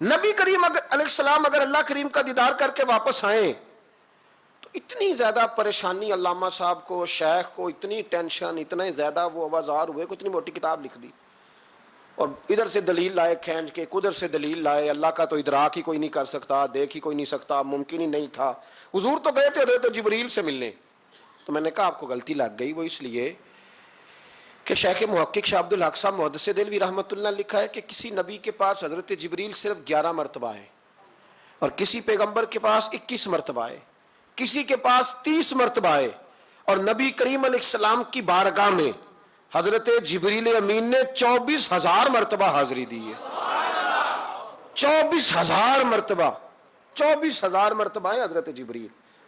نبی کریم علیہ السلام اگر اللہ کریم کا دیدار کر کے واپس آئیں تو اتنی زیادہ پریشانی علامہ صاحب کو، شیخ کو اتنی ٹینشن، اتنے زیادہ وہ آوازار ہوئے کہ اتنی موٹی کتاب لکھ دی، اور ادھر سے دلیل لائے کھینچ کے، ادھر سے دلیل لائے، اللہ کا تو ادراک ہی کوئی نہیں کر سکتا، دیکھ ہی کوئی نہیں سکتا، ممکن ہی نہیں تھا۔ حضور تو گئے تھے حضرت جبریل سے ملنے۔ تو میں نے کہا آپ کو غلطی لگ گئی، وہ اس لیے کہ شیخ محقق شاہ عبد الحق صاحب محدث دہلوی رحمۃ اللہ لکھا ہے کہ کسی نبی کے پاس حضرت جبریل صرف 11 مرتبہ ہے، اور کسی پیغمبر کے پاس 21 مرتبہ ہے، کسی کے پاس 30 مرتبہ ہے، اور نبی کریم علیہ السلام کی بارگاہ میں حضرت جبریل امین نے 24,000 مرتبہ حاضری دی ہے۔ 24,000 مرتبہ، 24,000 مرتبہ ہے حضرت جبریل۔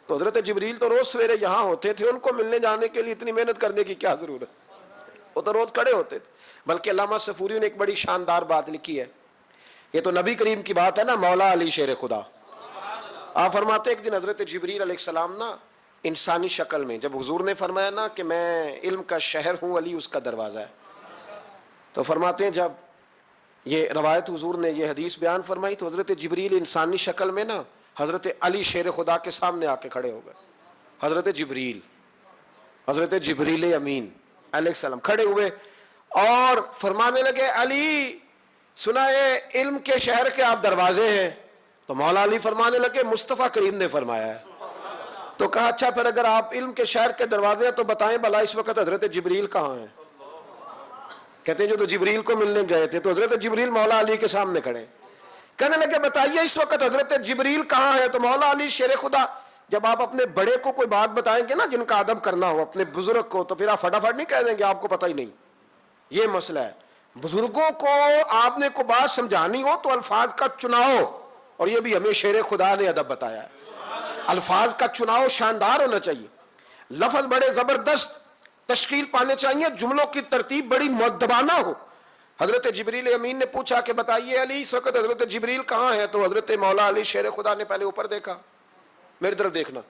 تو حضرت جبریل تو روز سویرے یہاں ہوتے تھے، ان کو ملنے جانے کے لیے اتنی محنت کرنے کی کیا ضرورت، وہ تو روز کھڑے ہوتے تھے۔ بلکہ علامہ صفوری نے ایک بڑی شاندار بات لکھی ہے، یہ تو نبی کریم کی بات ہے نا، مولا علی شیر خدا۔ آپ فرماتے ایک دن حضرت جبریل علیہ السلام نا انسانی شکل میں، جب حضور نے فرمایا نا کہ میں علم کا شہر ہوں، علی اس کا دروازہ ہے، تو فرماتے ہیں جب یہ روایت حضور نے یہ حدیث بیان فرمائی تو حضرت جبریل انسانی شکل میں نا حضرت علی شیر خدا کے سامنے آ کے کھڑے ہو گئے۔ حضرت جبریل امین علیہ السلام کھڑے ہوئے اور فرمانے لگے علی سنا ہے علم کے شہر کے آپ دروازے ہیں؟ تو مولا علی فرمانے لگے مصطفیٰ کریم نے فرمایا ہے۔ تو کہا اچھا پھر اگر آپ علم کے شہر کے دروازے ہیں تو بتائیں بھلا اس وقت حضرت جبریل کہاں ہیں؟ کہتے ہیں جو تو جبریل کو ملنے گئے تھے، تو حضرت جبریل مولا علی کے سامنے کھڑے، کہنے لگے بتائیے اس وقت حضرت جبریل کہاں ہے؟ تو مولا علی شیر خدا، جب آپ اپنے بڑے کو کوئی بات بتائیں گے نا جن کا ادب کرنا ہو اپنے بزرگ کو، تو پھر آپ فٹافٹ نہیں کہہ دیں گے آپ کو پتہ ہی نہیں۔ یہ مسئلہ ہے، بزرگوں کو آپ نے کوئی بات سمجھانی ہو تو الفاظ کا چناؤ، اور یہ بھی ہمیں شیر خدا نے ادب بتایا ہے، الفاظ کا چناؤ شاندار ہونا چاہیے، لفظ بڑے زبردست تشکیل پانے چاہیے، جملوں کی ترتیب بڑی مؤدبانہ ہو۔ حضرت جبریل امین نے پوچھا کہ بتائیے علی اس وقت حضرت جبریل کہاں ہے؟ تو حضرت مولا علی شیر خدا نے پہلے اوپر دیکھا، میری طرف دیکھنا،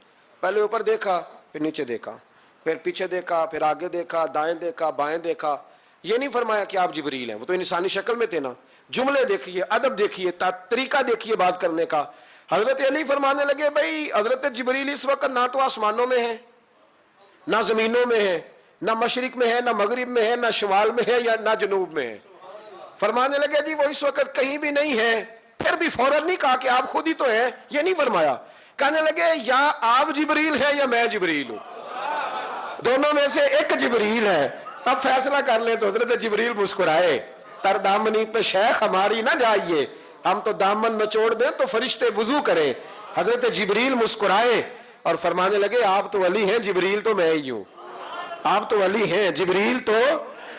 پہلے اوپر دیکھا، پھر نیچے دیکھا، پھر پیچھے دیکھا، پھر آگے دیکھا، دائیں دیکھا، بائیں دیکھا۔ یہ نہیں فرمایا کہ آپ جبریل ہیں، وہ تو انسانی شکل میں تھے نا۔ جملے دیکھیے، ادب دیکھیے، طریقہ دیکھیے بات کرنے کا۔ حضرت علی فرمانے لگے بھائی حضرت جبریل اس وقت نہ تو آسمانوں میں ہے، نہ زمینوں میں ہے، نہ مشرق میں ہے، نہ مغرب میں ہے، نہ شمال میں ہے، یا نہ جنوب میں ہے۔ فرمانے لگے جی وہ اس وقت کہیں بھی نہیں ہے۔ پھر بھی فوراً نہیں کہا کہ آپ خود ہی تو ہیں، یہ نہیں فرمایا، کہنے لگے یا آپ جبریل ہیں یا میں جبریل ہوں، دونوں میں سے ایک جبریل ہے، اب فیصلہ کر لیں۔ تو حضرت جبریل مسکرائے، تر دامنی پہ شیخ ہماری نہ جائیے، ہم تو دامن نچوڑ دیں تو فرشتے وضو کریں۔ حضرت جبریل مسکرائے اور فرمانے لگے آپ تو ولی ہیں، جبریل تو میں ہی ہوں، آپ تو ولی ہیں، جبریل تو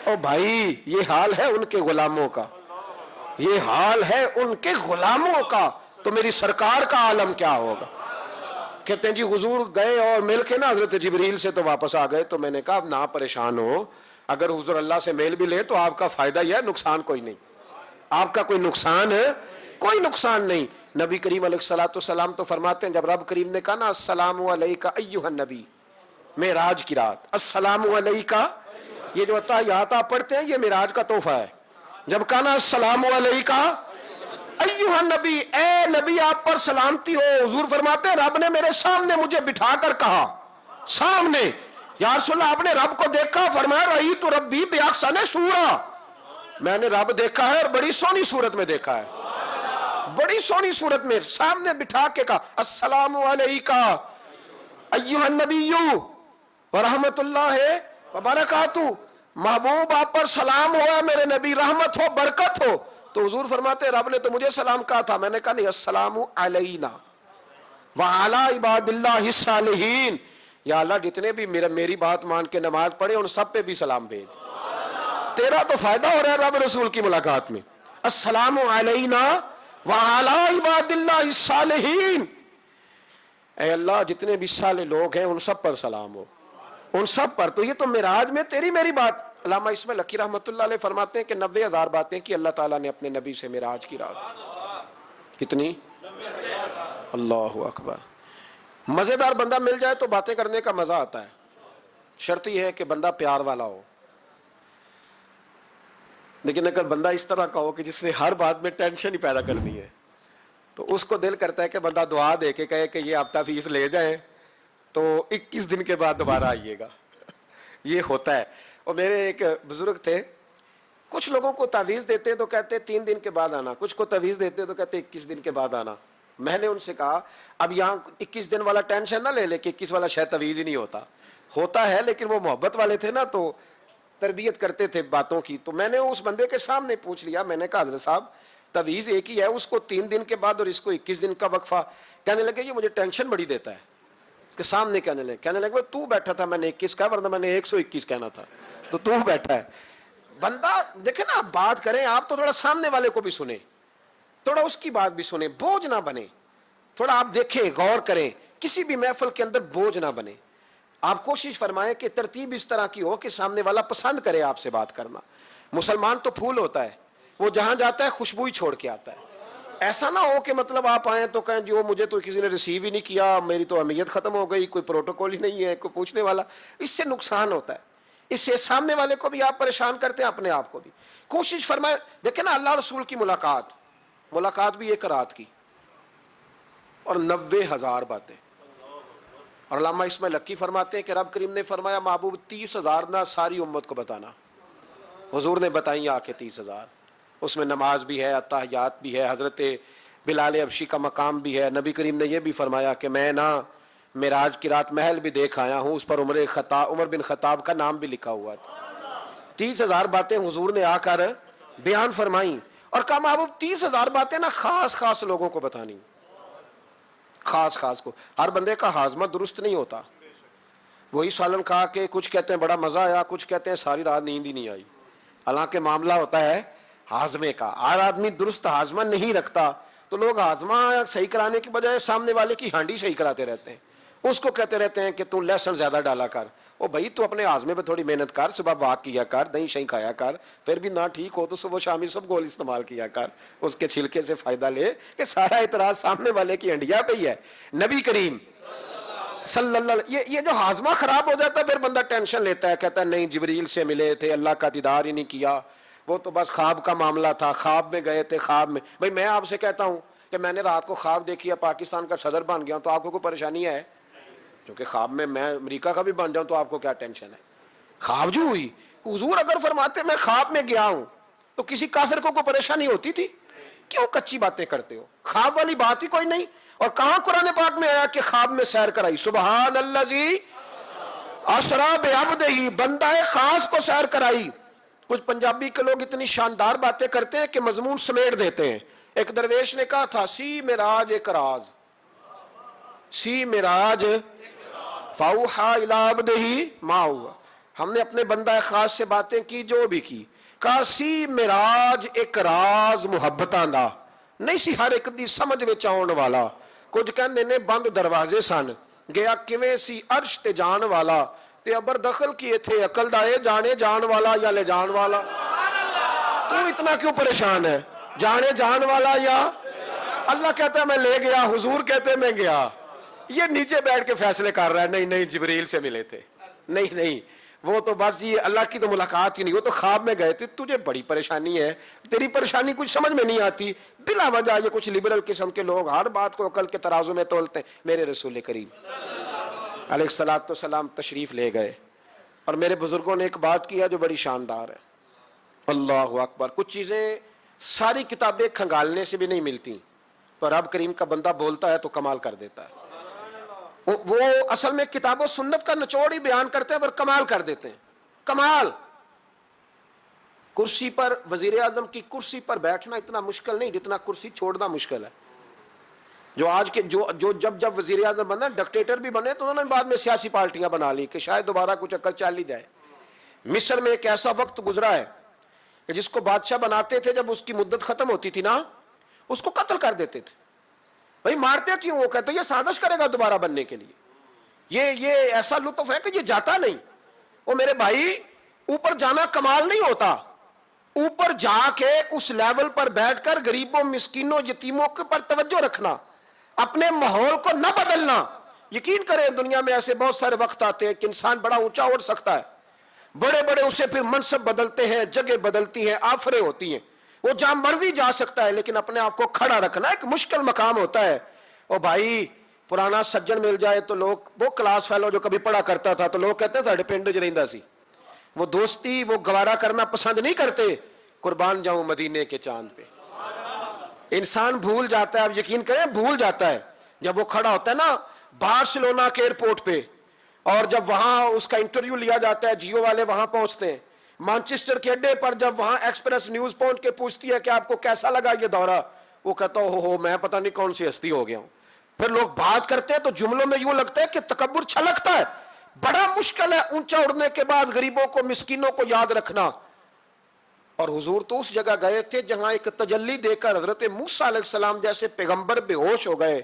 او بھائی یہ حال ہے ان کے غلاموں کا، یہ حال ہے ان کے غلاموں کا، تو میری سرکار کا عالم کیا ہوگا۔ کہتے ہیں جی حضور گئے اور مل کے نا حضرت جبریل سے تو واپس آ گئے۔ تو میں نے کہا نہ پریشان ہو، اگر حضور اللہ سے میل بھی لے تو آپ کا فائدہ ہی ہے، نقصان کوئی نہیں، آپ کا کوئی نقصان ہے، کوئی نقصان نہیں۔ نبی کریم علیہ السلام تو فرماتے ہیں جب رب کریم نے کہا نا السلام علیکہ ایھا النبی، معراج کی رات، السلام علیکہ، یہ جو اتحیات آپ پڑھتے ہیں یہ معراج کا تحفہ ہے۔ جب کہا نا السلام علیکہ ایھا النبی، اے نبی آپ پر سلامتی ہو، حضور فرماتے ہیں رب نے میرے سامنے مجھے بٹھا کر کہا، سامنے، یا رسول اللہ آپ نے رب کو دیکھا؟ فرمایا رأیت ربی بأحسن صورۃ، میں نے رب دیکھا ہے اور بڑی سونی صورت میں دیکھا ہے، بڑی سونی صورت میں، سامنے بٹھا کے کہا السلام علیکہ ایھا النبی ورحمۃ اللہ وبرکاتہ، محبوب آپ پر سلام ہوا میرے نبی، رحمت ہو، برکت ہو۔ تو حضور فرماتے رب نے تو مجھے سلام کہا تھا، میں نے کہا نہیں السلام علینا وعلی عباد اللہ الصالحین، یا اللہ جتنے بھی میری بات مان کے نماز پڑھے ان سب پہ بھی سلام بھیج، تیرا تو فائدہ ہو رہا ہے رب رسول کی ملاقات میں۔ السلام علینا وعلی عباد اللہ الصالحین، اے اللہ جتنے بھی صالح لوگ ہیں ان سب پر سلام ہو، ان سب پر۔ تو یہ تو معراج میں تیری میری بات، علامہ اسماعیل حقی رحمۃ اللہ علیہ فرماتے ہیں کہ 90,000 باتیں کی اللہ تعالیٰ نے اپنے نبی سے معراج کی رات، کتنی؟ اللہ اکبر۔ مزیدار بندہ مل جائے تو باتیں کرنے کا مزہ آتا ہے، شرط یہ ہے کہ بندہ پیار والا ہو، لیکن اگر بندہ اس طرح کا ہو کہ جس نے ہر بات میں ٹینشن ہی پیدا کرنی ہے، تو اس کو دل کرتا ہے کہ بندہ دعا دے کے کہے کہ یہ ہفتہ فیس لے جائیں تو 21 دن کے بعد دوبارہ آئیے گا. یہ ہوتا ہے. اور میرے ایک بزرگ تھے, کچھ لوگوں کو تعویذ دیتے تو کہتے 3 دن کے بعد آنا, کچھ کو تعویذ دیتے تو کہتے 21 دن کے بعد آنا. میں نے ان سے کہا اب یہاں 21 دن والا ٹینشن نہ لے لے کہ 21 والا شاید تعویذ ہی نہیں ہوتا ہے, لیکن وہ محبت والے تھے نا تو تربیت کرتے تھے باتوں کی. تو میں نے اس بندے کے سامنے پوچھ لیا, میں نے کہا حضرت صاحب تعویذ ایک ہی ہے, اس کو 3 دن کے بعد اور اس کو 21 دن کا وقفہ. کہنے لگے یہ مجھے ٹینشن بڑی دیتا ہے. اس کے سامنے کہنے لگے تو بیٹھا تھا, میں نے 21 کہا ورنہ میں نے 121 کہنا تھا, تو بیٹھا ہے. بندہ دیکھیں نا, بات کریں آپ تو تھوڑا سامنے والے کو بھی سنیں, تھوڑا اس کی بات بھی سنیں, بوجھ نہ بنے. تھوڑا آپ دیکھیں, غور کریں, کسی بھی محفل کے اندر بوجھ نہ بنے. آپ کوشش فرمائیں کہ ترتیب اس طرح کی ہو کہ سامنے والا پسند کرے آپ سے بات کرنا. مسلمان تو پھول ہوتا ہے, وہ جہاں جاتا ہے خوشبو ہی چھوڑ کے آتا ہے. ایسا نہ ہو کہ مطلب آپ آئیں تو کہیں جو مجھے تو کسی نے ریسیو ہی نہیں کیا, میری تو اہمیت ختم ہو گئی, کوئی پروٹوکول ہی نہیں ہے, کوئی پوچھنے والا. اس سے نقصان ہوتا ہے, اس سے سامنے والے کو بھی آپ پریشان کرتے ہیں, اپنے آپ کو بھی. کوشش فرمائیں, دیکھیں نا اللہ رسول کی ملاقات بھی 1 رات کی اور 90,000 باتیں. اور علامہ اسماعیل لکی فرماتے ہیں کہ رب کریم نے فرمایا محبوب 30,000 نہ ساری امت کو بتانا. حضور نے بتائی آ کے 30,000. اس میں نماز بھی ہے, اتحیات بھی ہے, حضرت بلال حبشی کا مقام بھی ہے. نبی کریم نے یہ بھی فرمایا کہ میں نا معراج کی رات محل بھی دیکھ آیا ہوں, اس پر عمر بن خطاب کا نام بھی لکھا ہوا تھا. 30,000 باتیں حضور نے آ کر بیان فرمائی اور کہا محبوب 30,000 باتیں نا خاص لوگوں کو بتانی, خاص کو. ہر بندے کا ہاضمہ درست نہیں ہوتا. وہی سالن کھا کے کچھ کہتے ہیں بڑا مزہ آیا, کچھ کہتے ہیں ساری رات نیند ہی نہیں آئی. حالانکہ معاملہ ہوتا ہے ہاضمے کا. ہر آدمی درست ہاضمہ نہیں رکھتا, تو لوگ ہاضمہ صحیح کرانے کی بجائے سامنے والے کی ہانڈی صحیح کراتے رہتے ہیں. اس کو کہتے رہتے ہیں کہ تو لہسن زیادہ ڈالا کر. او بھائی تو اپنے ہاضمے پہ تھوڑی محنت کر, صبح واک کیا کر, دہی شہی کھایا کر, پھر بھی نہ ٹھیک ہو تو صبح شامی سب گول استعمال کیا کر, اس کے چھلکے سے فائدہ لے. کہ سارا اعتراض سامنے والے کی ہنڈیا پہ ہی ہے. نبی کریم صلی اللہ علیہ, یہ جو ہاضمہ خراب ہو جاتا ہے پھر بندہ ٹینشن لیتا ہے, کہتا ہے نہیں جبریل سے ملے تھے, اللہ کا دیدار ہی نہیں کیا, وہ تو بس خواب کا معاملہ تھا, خواب میں گئے تھے, خواب میں. بھائی میں آپ سے کہتا ہوں کہ میں نے رات کو خواب دیکھی ہے پاکستان کا صدر بن گیا, تو آپ کو کوئی پریشانی ہے؟ کیونکہ خواب میں امریکہ کا بھی بن جاؤں تو آپ کو کیا ٹینشن ہے؟ خواب جو ہوئی, حضور اگر فرماتے میں خواب میں گیا ہوں تو کسی کافر کو کوئی پریشانی ہوتی تھی؟ کیوں کچی باتیں کرتے ہو؟ خواب والی بات ہی کوئی نہیں. اور کہاں قرآن پاک میں آیا کہ خواب میں سیر کرائی؟ سبحان الذی اسریٰ بعبدہ, بندہ خاص کو سیر کرائی. کچھ پنجابی کے لوگ اتنی شاندار باتیں کرتے ہیں کہ مضمون سمیٹ دیتے ہیں. ایک درویش نے کہا تھا سی معراج ایک راز, سی معراج فاوحا الی عبدہ ما ہوا. ہم نے اپنے بندہ خاص سے باتیں کی, جو بھی کی, کہا سی معراج ایک راز محبتاں دا, نہیں سی ہر ایک دی سمجھ وچ آਉਣ والا. کچھ کہندے نے بند دروازے سن, گیا کیویں سی عرش تے جان والا, تے ابر دخل کیے تھے عقل دا اے جانے جان والا یا لے جان والا. تو اتنا کیوں پریشان ہے؟ جانے جان والا یا اللہ کہتا ہے میں لے گیا, حضور کہتے ہیں میں گیا. یہ نیچے بیٹھ کے فیصلے کر رہا ہے, نہیں جبریل سے ملے تھے, نہیں وہ تو بس یہ اللہ کی تو ملاقات ہی نہیں, وہ تو خواب میں گئے تھے. تجھے بڑی پریشانی ہے, تیری پریشانی کچھ سمجھ میں نہیں آتی. بلا وجہ یہ کچھ لبرل قسم کے لوگ ہر بات کو عقل کے ترازو میں تولتے ہیں. میرے رسول کریم علیہ الصلوۃ والسلام تشریف لے گئے اور میرے بزرگوں نے ایک بات کیا جو بڑی شاندار ہے. اللہ اکبر. کچھ چیزیں ساری کتابیں کھنگالنے سے بھی نہیں ملتی, تو رب کریم کا بندہ بولتا ہے تو کمال کر دیتا ہے. وہ اصل میں کتاب و سنت کا نچوڑ ہی بیان کرتے ہیں پر کمال کر دیتے ہیں. کمال. کرسی پر, وزیر اعظم کی کرسی پر بیٹھنا اتنا مشکل نہیں جتنا کرسی چھوڑنا مشکل ہے. جو آج کے جو جب وزیر اعظم بنا, ڈکٹیٹر بھی بنے, تو انہوں نے بعد میں سیاسی پارٹیاں بنا لی کہ شاید دوبارہ کچھ عقل چل ہی جائے. مصر میں ایک ایسا وقت گزرا ہے کہ جس کو بادشاہ بناتے تھے, جب اس کی مدت ختم ہوتی تھی نا, اس کو قتل کر دیتے تھے. بھائی مارتے کیوں؟ وہ کہتے یہ سازش کرے گا دوبارہ بننے کے لیے. یہ ایسا لطف ہے کہ یہ جاتا نہیں. وہ میرے بھائی, اوپر جانا کمال نہیں ہوتا, اوپر جا کے اس لیول پر بیٹھ کر غریبوں, مسکینوں, یتیموں کے پر توجہ رکھنا, اپنے ماحول کو نہ بدلنا. یقین کریں دنیا میں ایسے بہت سارے وقت آتے ہیں کہ انسان بڑا اونچا اڑ سکتا ہے, بڑے اسے پھر منصب بدلتے ہیں, جگہ بدلتی ہیں, آفریں ہوتی ہیں, وہ جہاں مرضی جا سکتا ہے لیکن اپنے آپ کو کھڑا رکھنا ایک مشکل مقام ہوتا ہے. او بھائی پرانا سجن مل جائے تو لوگ, وہ کلاس فیلو جو کبھی پڑھا کرتا تھا تو لوگ کہتے ہیں ساڑھے پنڈ چ رہندا سی, وہ دوستی وہ گوارا کرنا پسند نہیں کرتے. قربان جاؤں مدینے کے چاند پہ. انسان بھول جاتا ہے, آپ یقین کریں بھول جاتا ہے. جب وہ کھڑا ہوتا ہے نا بارسلونا کے ایئرپورٹ پہ, اور جب وہاں اس کا انٹرویو لیا جاتا ہے, جیو والے وہاں پہنچتے ہیں, مانچسٹر کے اڈے پر جب وہاں ایکسپریس نیوز پہنچ کے پوچھتی ہے کہ آپ کو کیسا لگا یہ دورہ, وہ کہتا ہو میں پتہ نہیں کون سی ہستی ہو گیا ہوں. پھر لوگ بات کرتے ہیں تو جملوں میں یوں لگتا ہے کہ تکبر چھلکتا ہے. بڑا مشکل ہے اونچا اڑنے کے بعد غریبوں کو مسکینوں کو یاد رکھنا. اور حضور تو اس جگہ گئے تھے جہاں ایک تجلی دے کر حضرت موسیٰ علیہ السلام جیسے پیغمبر بے ہوش ہو گئے.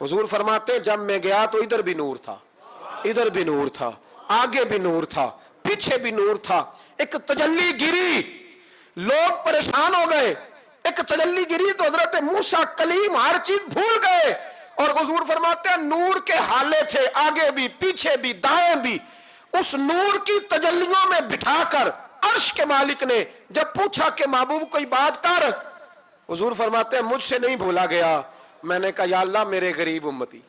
حضور فرماتے جب میں گیا تو ادھر بھی نور تھا, ادھر بھی نور تھا, آگے بھی نور تھا, پیچھے بھی نور تھا. ایک تجلی گری, لوگ پریشان ہو گئے. ایک تجلی گری تو حضرت موسیٰ کلیم ہر چیز بھول گئے. اور حضور فرماتے ہیں نور کے حالے تھے, آگے بھی پیچھے بھی دائیں بھی. اس نور کی تجلیوں میں بٹھا کر عرش کے مالک نے جب پوچھا کہ محبوب کوئی بات کر, حضور فرماتے ہیں مجھ سے نہیں بھولا گیا. میں نے کہا یا اللہ میرے غریب امتی,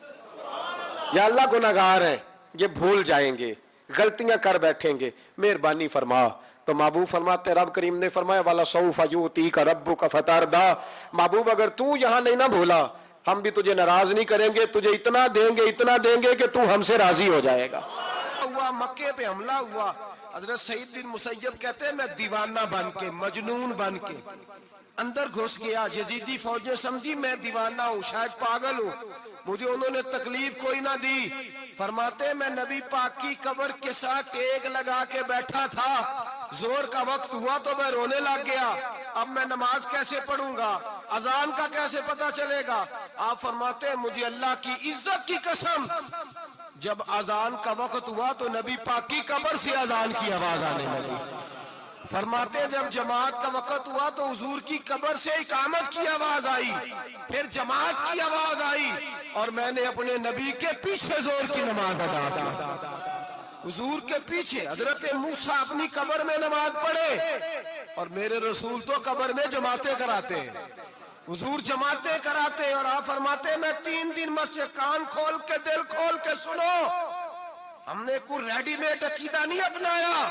یا اللہ گناہگار ہیں, یہ بھول جائیں گے, غلطیاں کر بیٹھیں گے, مہربانی فرما. تو محبوب فرماتے ہیں رب کریم نے فرمایا والا سوف یؤتیک ربک فترضی, محبوب اگر تو یہاں نہیں نہ بھولا ہم بھی تجھے ناراض نہیں کریں گے, تجھے اتنا دیں گے کہ تو ہم سے راضی ہو جائے گا. ہوا مکے پہ حملہ ہوا, حضرت سعید بن مسیب کہتے ہیں میں دیوانہ بن کے مجنون بن کے اندر گھس گیا. یزیدی فوجیں سمجھی میں دیوانہ ہوں, شاید پاگل ہوں, مجھے انہوں نے تکلیف کوئی نہ دی. فرماتے میں نبی پاک کی قبر کے ساتھ ٹیک لگا کے بیٹھا تھا, زور کا وقت ہوا تو میں رونے لگ گیا. اب میں نماز کیسے پڑھوں گا, اذان کا کیسے پتہ چلے گا. آپ فرماتے ہیں مجھے اللہ کی عزت کی قسم جب اذان کا وقت ہوا تو نبی پاک کی قبر سے اذان کی آواز آنے لگی. فرماتے ہیں جب جماعت کا وقت ہوا تو حضور کی قبر سے اقامت کی آواز آئی, پھر جماعت کی آواز آئی, اور میں نے اپنے نبی کے پیچھے زور کی نماز ادا کی. حضور کے پیچھے حضرت موسیٰ اپنی قبر میں نماز پڑھے, اور میرے رسول تو قبر میں جماعتیں کراتے ہیں. حضور جماعتیں کراتے اور آپ فرماتے میں 3 دن مسجد, کان کھول کے دل کھول کے سنو, ہم نے کوئی ریڈی میڈ عقیدہ نہیں اپنایا,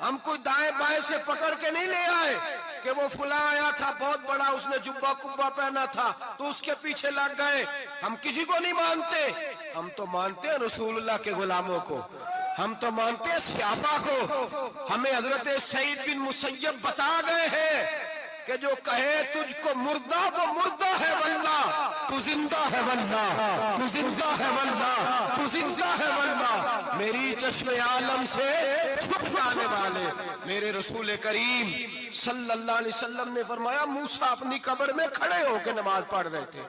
ہم کوئی دائیں بائیں سے پکڑ کے نہیں لے آئے کہ وہ فلاں آیا تھا بہت بڑا, اس نے جبہ کبہ پہنا تھا تو اس کے پیچھے لگ گئے. ہم کسی کو نہیں مانتے, ہم تو مانتے ہیں رسول اللہ کے غلاموں کو, ہم تو مانتے ہیں صحابہ کو. ہمیں حضرت سعید بن مسیب بتا گئے ہیں کہ جو کہے تجھ کو مردہ وہ مردہ ہے واللہ, تو زندہ ہے واللہ, تو زندہ ہے واللہ, تو زندہ ہے واللہ. میری چشم عالم سے چھپ جانے والے میرے رسول کریم صلی اللہ علیہ وسلم نے فرمایا موسیٰ اپنی قبر میں کھڑے ہو کے نماز پڑھ رہے تھے.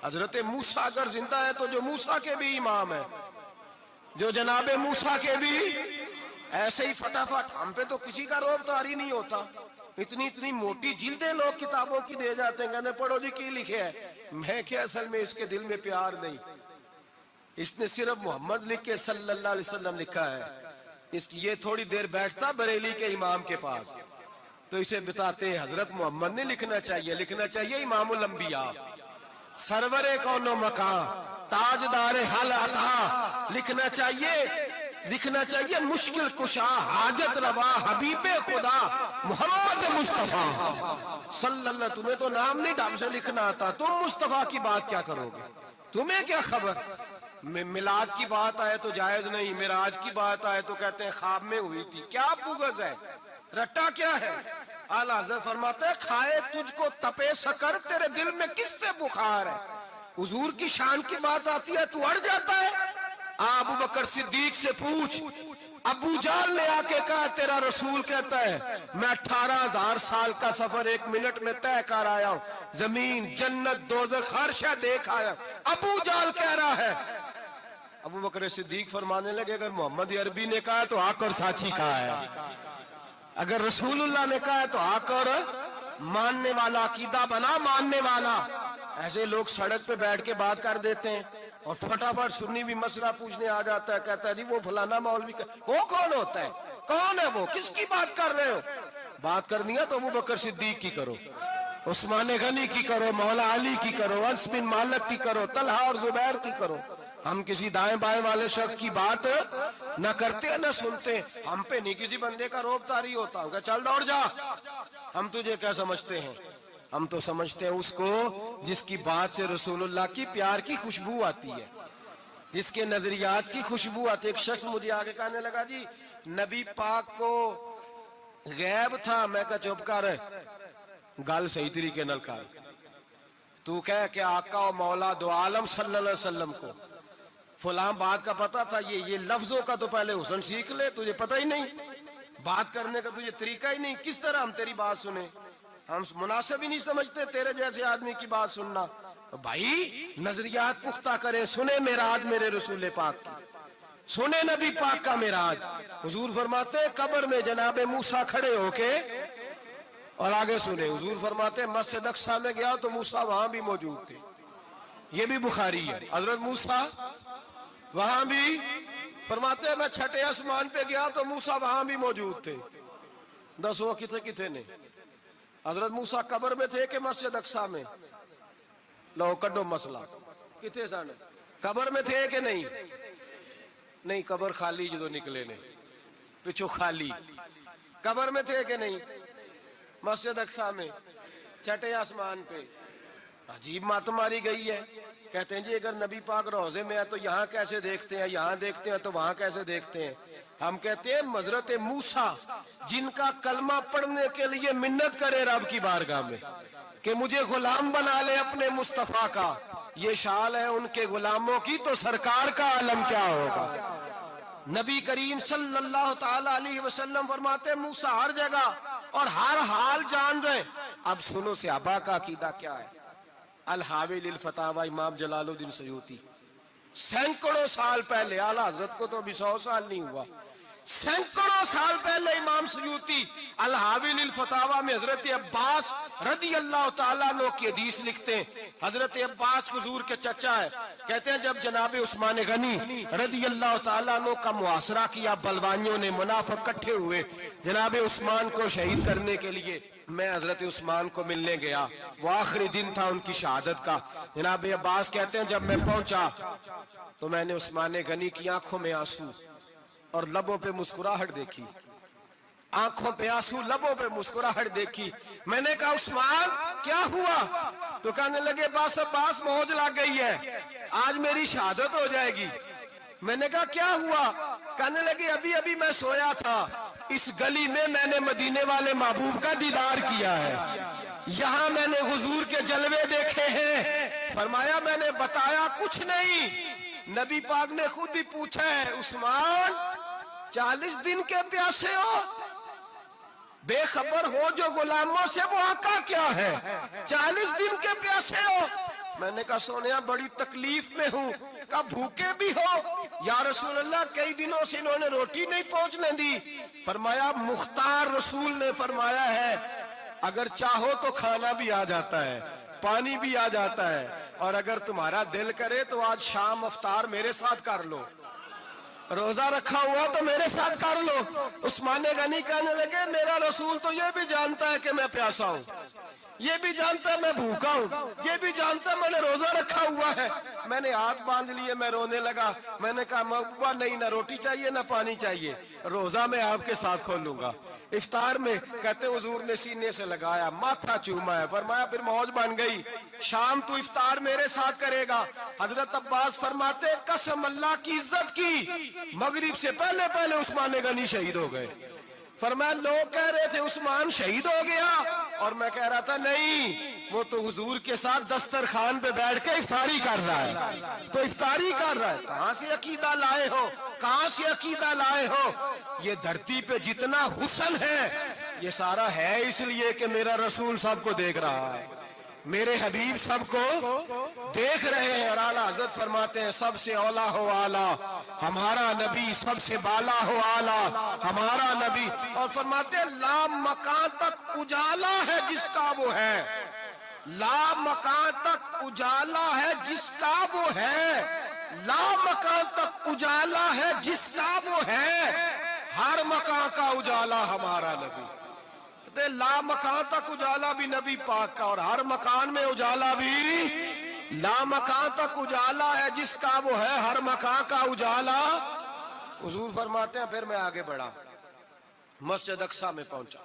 حضرت موسیٰ اگر زندہ ہے تو جو موسیٰ کے بھی امام ہے, جو جناب موسیٰ کے بھی ایسے ہی فٹافٹ. ہم پہ تو کسی کا روب طاری نہیں ہوتا, اتنی موٹی جلدیں لوگ کتابوں کی دے جاتے ہیں, کہنے پڑھو جی کی لکھے ہے. میں کہ اصل میں اس کے دل میں پیار نہیں, اس نے صرف محمد لکھ کے صلی اللہ علیہ وسلم لکھا ہے. یہ تھوڑی دیر بیٹھتا بریلی کے امام کے پاس تو اسے بتاتے ہیں حضرت محمد نے لکھنا چاہیے, لکھنا چاہیے امام الانبیاء, سرور کون و مکان, تاجدار حل عطا, لکھنا چاہیے مشکل کشا, حاجت روا, حبیب خدا محمد مصطفیٰ صلی اللہ. تمہیں تو نام نہیں ڈھنگ سے لکھنا آتا, تم مصطفیٰ کی بات کیا کرو گے, تمہیں کیا خبر. میلاد کی بات آئے تو جائز نہیں, معراج کی بات آئے تو کہتے ہیں خواب میں ہوئی تھی. کیا بغض ہے, رٹا کیا ہے. اعلیٰ حضرت فرماتے ہیں کھائے تجھ کو تپے سکر, تیرے دل میں کس سے بخار ہے. حضور کی شان کی بات آتی ہے تو اڑ جاتا ہے. ابو بکر صدیق سے پوچھ, ابو جال نے آ کے کہا تیرا رسول کہتا ہے میں 18,000 سال کا سفر 1 منٹ میں طے کر آیا ہوں, زمین جنت دوزخ ہر شے دیکھ آیا. ابو جال کہہ رہا ہے. ابو بکر صدیق فرمانے لگے اگر محمد عربی نے کہا تو آ کر ساتھی کہا ہے, اگر رسول اللہ نے کہا ہے تو آ کر ماننے والا, عقیدہ بنا ماننے والا. ایسے لوگ سڑک پہ بیٹھ کے بات کر دیتے ہیں اور فٹافٹ سنی بھی مسئلہ پوچھنے آ جاتا ہے, کہتا ہے جی وہ فلانا مولوی وہ کون ہوتا ہے, کون ہے وہ, کس کی بات کر رہے ہو. بات کرنی ہے تو ابو بکر صدیق کی کرو, عثمان غنی کی کرو، مولا علی کی کرو، انس بن مالک کی کرو، طلحہ اور زبیر کی کرو. ہم کسی دائیں بائیں والے شخص کی بات نہ کرتے نہ سنتے. ہم پہ نہیں کسی بندے کا روب طاری ہوتا. ہم کہ چل دوڑ جا، ہم تجھے کیا سمجھتے ہیں؟ ہم تو سمجھتے ہیں اس کو جس کی بات سے رسول اللہ کی پیار کی خوشبو آتی ہے، جس کے نظریات کی خوشبو آتی ہے. ایک شخص مجھے آگے کہنے لگا جی نبی پاک کو غیب تھا. میں کہا چپ کر، گل صحیح طریقے نال کر. تو کہہ کہ آقا و مولا دو عالم صلی اللہ علیہ وسلم کو فلاں بات کا پتا تھا. یہ لفظوں کا تو پہلے حسن سیکھ لے، تجھے پتہ ہی نہیں، بات کرنے کا تجھے طریقہ ہی نہیں. کس طرح ہم تیری بات سنیں؟ ہم مناسب ہی نہیں سمجھتے تیرے جیسے آدمی کی بات سننا. بھائی نظریات پختہ کریں، سنیں معراج میرے رسول پاک کی، سنیں نبی پاک کا معراج. حضور فرماتے قبر میں جناب موسیٰ کھڑے ہو کے، اور آگے سنیں حضور فرماتے مسجد اقصی میں گیا تو موسیٰ وہاں بھی موجود تھے. یہ بھی بخاری ہے. حضرت موسیٰ وہاں بھی فرماتے میں چھٹے آسمان پہ گیا تو موسیٰ وہاں بھی موجود تھے. دسو کتنے نے؟ حضرت موسیٰ قبر میں تھے کہ مسجد اقصی میں؟ لو کڈو مسئلہ. کتنے سن؟ قبر میں تھے کہ نہیں؟ نہیں، قبر خالی جدو نکلے نے پچھو خالی. قبر میں تھے کہ نہیں؟ مسجد اقصی میں چھٹے آسمان پہ. عجیب مات ماری گئی ہے. کہتے ہیں جی اگر نبی پاک روضے میں ہے تو یہاں کیسے دیکھتے ہیں، یہاں دیکھتے ہیں تو وہاں کیسے دیکھتے ہیں؟ ہم کہتے ہیں حضرت موسیٰ جن کا کلمہ پڑھنے کے لیے منت کرے رب کی بارگاہ میں کہ مجھے غلام بنا لے اپنے مصطفیٰ کا، یہ شال ہے ان کے غلاموں کی، تو سرکار کا عالم کیا ہوگا؟ نبی کریم صلی اللہ تعالی علیہ وسلم فرماتے موسیٰ ہر جگہ اور ہر حال جان رہے. اب سنو صحابہ کا عقیدہ کیا ہے. الحاوی للفتاوی امام جلال الدین سیوطی سینکڑوں سال پہلے، اعلیٰ حضرت کو تو ابھی 100 سال نہیں ہوا، سینکڑوں سال پہلے امام سیوطی الحاوی للفتاوی میں حضرت عباس رضی اللہ تعالیٰ عنہ کی حدیث لکھتے ہیں. حضرت عباس حضور کے چچا ہے. کہتے ہیں جب جناب عثمان غنی رضی اللہ تعالیٰ عنہ کا محاصرہ کیا، بلوانیوں نے، منافق کٹھے ہوئے جناب عثمان کو شہید کرنے کے لیے، میں حضرت عثمان کو ملنے گیا. وہ آخری دن تھا ان کی شہادت کا. جناب عباس کہتے ہیں جب میں پہنچا تو میں نے عثمان غنی کی آنکھوں میں آنسو اور لبوں پہ مسکراہٹ دیکھی. آنکھوں پہ آنسو، لبوں پہ مسکراہٹ دیکھی. میں نے کہا عثمان کیا ہوا؟ تو کہنے لگے بس عباس موج لگ گئی ہے، آج میری شہادت ہو جائے گی. میں نے کہا کیا ہوا؟ کہنے لگے ابھی میں سویا تھا، اس گلی میں نے مدینے والے محبوب کا دیدار کیا ہے، یہاں میں نے حضور کے جلوے دیکھے ہیں. فرمایا میں نے بتایا کچھ نہیں. نبی پاک نے خود ہی پوچھا ہے عثمان 40 دن کے پیاسے ہو؟ بے خبر ہو جو غلاموں سے وہ آقا کیا ہے، 40 دن کے پیاسے ہو؟ میں نے کہا سونیا بڑی تکلیف میں ہوں. کہا بھوکے بھی ہو؟ یا رسول اللہ کئی دنوں سے انہوں نے روٹی نہیں پہنچنے دی. فرمایا مختار رسول نے فرمایا ہے اگر چاہو تو کھانا بھی آ جاتا ہے، پانی بھی آ جاتا ہے، اور اگر تمہارا دل کرے تو آج شام افطار میرے ساتھ کر لو، روزہ رکھا ہوا تو میرے ساتھ کر لو. عثمان غنی کہنے لگے میرا رسول تو یہ بھی جانتا ہے کہ میں پیاسا ہوں، یہ بھی جانتا ہے میں بھوکا ہوں، یہ بھی جانتا ہے میں نے روزہ رکھا ہوا ہے. میں نے ہاتھ باندھ لیے، میں رونے لگا. میں نے کہا محبوبہ نہیں، نہ روٹی چاہیے نہ پانی چاہیے، روزہ میں آپ کے ساتھ کھولوں گا. افطار میں کہتے حضور نے سینے سے لگایا، ماتھا چوما ہے. فرمایا پھر موج بن گئی، شام تو افطار میرے ساتھ کرے گا. حضرت عباس فرماتے قسم اللہ کی عزت کی مغرب سے پہلے عثمان غنی شہید ہو گئے. فرمایا لوگ کہہ رہے تھے عثمان شہید ہو گیا، اور میں کہہ رہا تھا نہیں، وہ تو حضور کے ساتھ دسترخوان پہ بیٹھ کے افطاری کر رہا ہے. تو افطاری کر رہا ہے. کہاں سے عقیدہ لائے ہو، کہاں سے عقیدہ لائے ہو؟ یہ دھرتی پہ جتنا حسن ہے یہ سارا ہے اس لیے کہ میرا رسول سب کو دیکھ رہا ہے، میرے حبیب سب کو دیکھ رہے ہیں. اور اعلیٰ حضرت فرماتے ہیں سب سے اولا ہو اعلیٰ ہمارا نبی، سب سے بالا ہو اعلیٰ ہمارا نبی. اور فرماتے ہیں لا مکان تک اجالا ہے جس کا وہ ہے، لا مکان تک اجالا ہے جس کا وہ ہے، لا مکان تک اجالا ہے جس کا وہ ہے، ہر مکان کا اجالا ہمارا نبی. لا مکان تک اجالا بھی نبی پاک کا، اور ہر مکان میں اجالا بھی لا مکان تک اجالا ہے جس کا وہ ہے ہر مکان کا اجالا۔ حضور فرماتے ہیں پھر میں آگے بڑھا، مسجد اقصی میں پہنچا،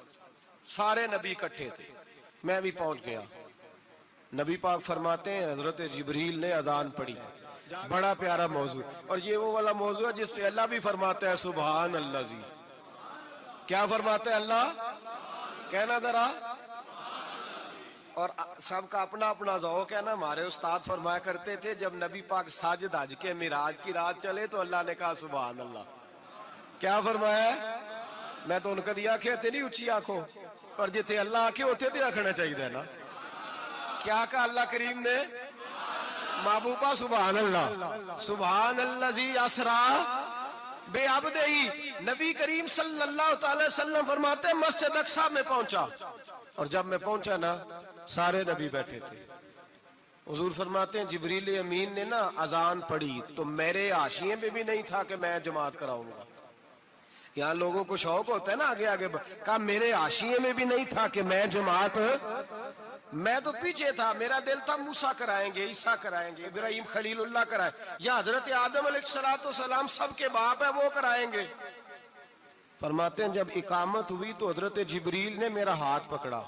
سارے نبی اکٹھے تھے، میں بھی پہنچ گیا۔ نبی پاک فرماتے ہیں حضرت جبریل نے اذان پڑھی، بڑا پیارا موضوع، اور یہ وہ والا موضوع ہے جس پہ اللہ بھی فرماتا ہے سبحان اللہ جی۔ کیا فرماتا ہے اللہ؟ کہنا ذرا، اور سب کا اپنا اپنا ذوق ہے نا۔ ہمارے استاد فرمایا کرتے تھے جب نبی پاک ساجد حج کے معراج کی رات چلے تو اللہ نے کہا سبحان اللہ۔ کیا فرمایا ہے؟ میں تو ان کا دیا کہ تیری اچھی آنکھوں پر جتنے اللہ آنکھیں ہوتے تھے آنکھنا چاہیے نا۔ کیا کہا اللہ کریم نے؟ محبوبہ سبحان اللہ، سبحان الذی اسرا بے عبدہی۔ نبی کریم صلی اللہ تعالی وسلم فرماتے ہیں مسجد اقصی میں پہنچا، اور جب میں پہنچا نا سارے نبی بیٹھے تھے۔ حضور فرماتے ہیں جبریل امین نے نا اذان پڑھی تو میرے حاشیے میں بھی نہیں تھا کہ میں جماعت کراؤں گا۔ یہاں لوگوں کو شوق ہوتا ہے نا آگے آگے، کہا میرے حاشیے میں بھی نہیں تھا کہ میں جماعت، میں تو پیچھے تھا، میرا دل تھا موسیٰ کرائیں گے، عیسیٰ کرائیں گے، ابراہیم خلیل اللہ کرائیں، یا حضرت آدم علیہ السلام سب کے باپ ہے وہ کرائیں گے۔ فرماتے ہیں جب اقامت ہوئی تو حضرت جبریل نے میرا ہاتھ پکڑا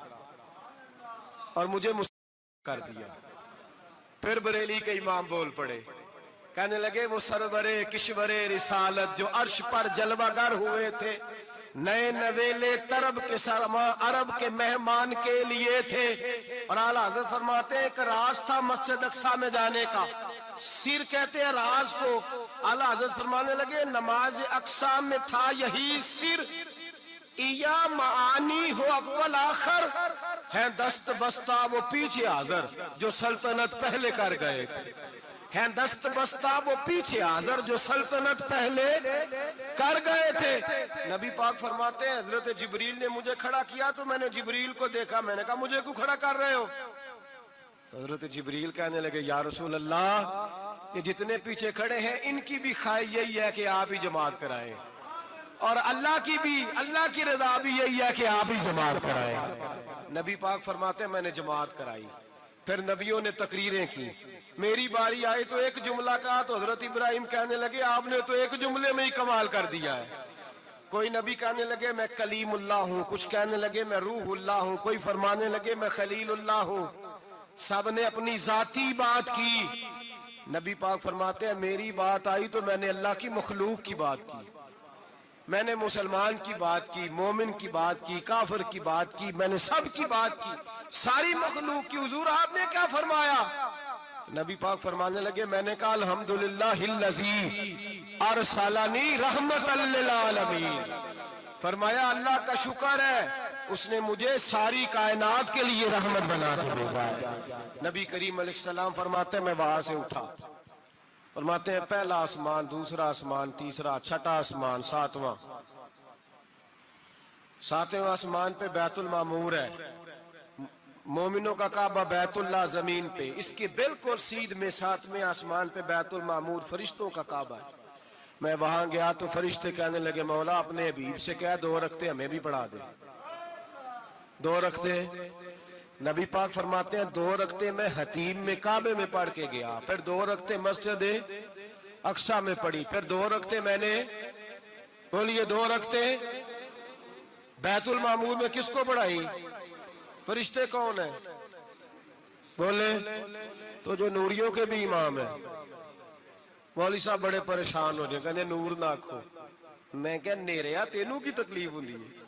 اور مجھے کر دیا۔ پھر بریلی کے امام بول پڑے، کہنے لگے وہ سرور کشور رسالت جو عرش پر جلوہ گر ہوئے تھے، نئے نویلے طرب کے سرما عرب کے مہمان کے لیے تھے۔ اور اعلیٰ حضرت فرماتے ہیں ایک راز تھا مسجد اقصی میں جانے کا، سر کہتے ہیں راز کو۔ اعلیٰ حضرت فرمانے لگے نماز اقصی میں تھا یہی سر، ایا معانی ہو اول آخر، ہیں دست بستہ وہ پیچھے حاضر جو سلطنت پہلے کر گئے تھے، ہیں دست بستہ وہ پیچھے حاضر جو سلطنت پہلے کر گئے تھے۔ نبی پاک فرماتے ہیں حضرت جبریل نے مجھے کھڑا کیا تو میں نے جبریل کو دیکھا، میں نے کہا مجھے کیوں کھڑا کر رہے ہو؟ تو حضرت جبریل کہنے لگے یا رسول اللہ یہ جتنے پیچھے کھڑے ہیں ان کی بھی خواہش یہی ہے کہ آپ ہی جماعت کرائیں، اور اللہ کی رضا بھی یہی ہے کہ آپ ہی جماعت کرائیں۔ نبی پاک فرماتے ہیں میں نے جماعت کرائی، پھر نبیوں نے تقریریں کی، میری باری آئی تو ایک جملہ کہا تو حضرت ابراہیم کہنے لگے آپ نے تو ایک جملے میں ہی کمال کر دیا ہے۔ کوئی نبی کہنے لگے میں کلیم اللہ ہوں، کچھ کہنے لگے میں روح اللہ ہوں، کوئی فرمانے لگے میں خلیل اللہ ہوں، سب نے اپنی ذاتی بات کی۔ نبی پاک فرماتے ہیں میری بات آئی تو میں نے اللہ کی مخلوق کی بات کی، میں نے مسلمان کی بات کی، مومن کی بات کی، کافر کی بات کی، میں نے سب کی بات کی، ساری مخلوق کی۔ حضور آپ نے کیا فرمایا؟ نبی پاک فرمانے لگے میں نے کہا الحمدللہ الذی ارسلنی رحمت للعالمین، فرمایا اللہ کا شکر ہے اس نے مجھے ساری کائنات کے لیے رحمت بنا کے بھیجا ہے۔ نبی کریم علیہ السلام فرماتے ہیں میں وہاں سے اٹھا، فرماتے ہیں پہلا آسمان، دوسرا آسمان، تیسرا، چھٹا آسمان، ساتویں آسمان پہ بیت المعمور ہے، مومنوں کا کعبہ بیت اللہ زمین پہ، اس کے بالکل سیدھ میں ساتویں آسمان پہ بیت المعمور فرشتوں کا کعبہ ہے۔ میں وہاں گیا تو فرشتے کہنے لگے مولا اپنے حبیب سے کہہ 2 رکعتیں ہمیں بھی پڑھا دے۔ 2 رکعتیں نبی پاک فرماتے ہیں 2 رکعتیں میں حتیم میں کعبے میں پڑھ کے گیا، پھر 2 رکعتیں مسجد اقصی میں پڑھی، پھر 2 رکعتیں میں نے بولیے 2 رکعتیں بیت المعمور میں کس کو پڑھائی؟ فرشتے کون ہیں؟ بولے تو جو نوریوں کے بھی امام ہیں۔ مولوی صاحب بڑے پریشان ہو جائے، کہنے نور نہ آکھو، میں کہ نیریا تینوں کی تکلیف ہوندی ہے،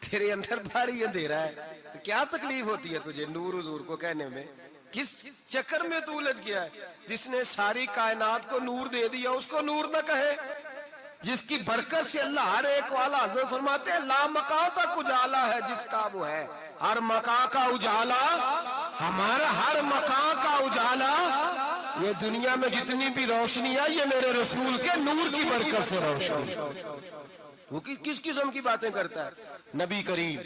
تیرے اندر بھاری اندھیرا ہے، کیا تکلیف ہوتی ہے تجھے نور حضور کو کہنے میں؟ کس چکر میں تو الجھ گیا ہے؟ جس نے ساری کائنات کو نور دے دیا اس کو نور نہ کہے، جس کی برکت سے اللہ ہر ایک والا، حضرت فرماتے ہیں لا مکان تک اجالا ہے جس کا وہ ہے ہر مکان کا اجالا، ہمارا ہر مکان کا اجالا، یہ دنیا میں جتنی بھی روشنی ہے یہ میرے رسول کے نور کی برکت سے روشنی۔ وہ کس قسم کی باتیں کرتا ہے؟ نبی کریم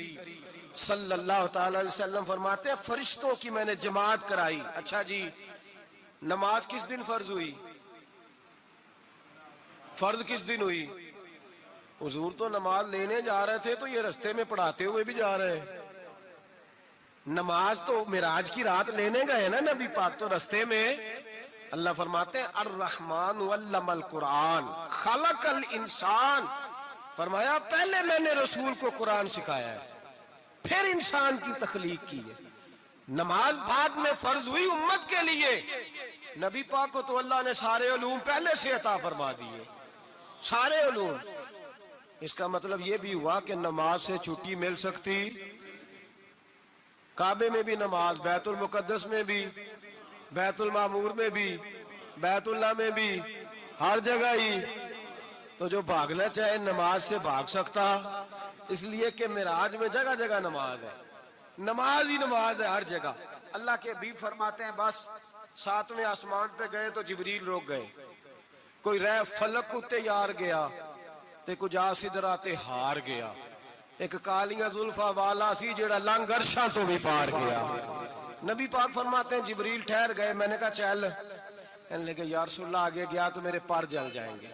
صلی اللہ تعالی علیہ وسلم فرماتے ہیں فرشتوں کی میں نے جماعت کرائی۔ اچھا جی نماز کس دن فرض ہوئی؟ فرض کس دن ہوئی؟ حضور تو نماز لینے جا رہے تھے تو یہ رستے میں پڑھاتے ہوئے بھی جا رہے ہیں. نماز تو معراج کی رات لینے گئے نا نبی پاک, تو رستے میں اللہ فرماتے ہیں الرحمن علم القرآن خلق الانسان, فرمایا پہلے میں نے رسول کو قرآن سکھایا ہے, پھر انسان کی تخلیق کی ہے. نماز بعد میں فرض ہوئی امت کے لیے, نبی پاک کو تو اللہ نے سارے علوم پہلے سے عطا فرما دیے, سارے علوم. اس کا مطلب یہ بھی ہوا کہ نماز سے چھٹی مل سکتی, کعبے میں بھی نماز, بیت المقدس میں بھی, بیت المعمور میں بھی, بیت اللہ میں بھی, ہر جگہ ہی. تو جو بھاگنا چاہے نماز سے بھاگ سکتا, اس لیے کہ معراج میں جگہ جگہ نماز ہے, نماز ہی نماز ہے ہر جگہ. اللہ کے حبیب فرماتے ہیں بس 7ویں آسمان پہ گئے تو جبریل روک گئے. کوئی رہ فلک اتے یار گیا تے کچھ سدرا تے ہار گیا. ایک کالیاں زلفاں والا سی جڑا لنگ عرشاں تو بھی پار گیا. نبی پاک فرماتے ہیں جبریل ٹھہر گئے, میں نے کہا چل, کہنے لگے یا رسول اللہ آگے گیا تو میرے پر جل جائیں گے.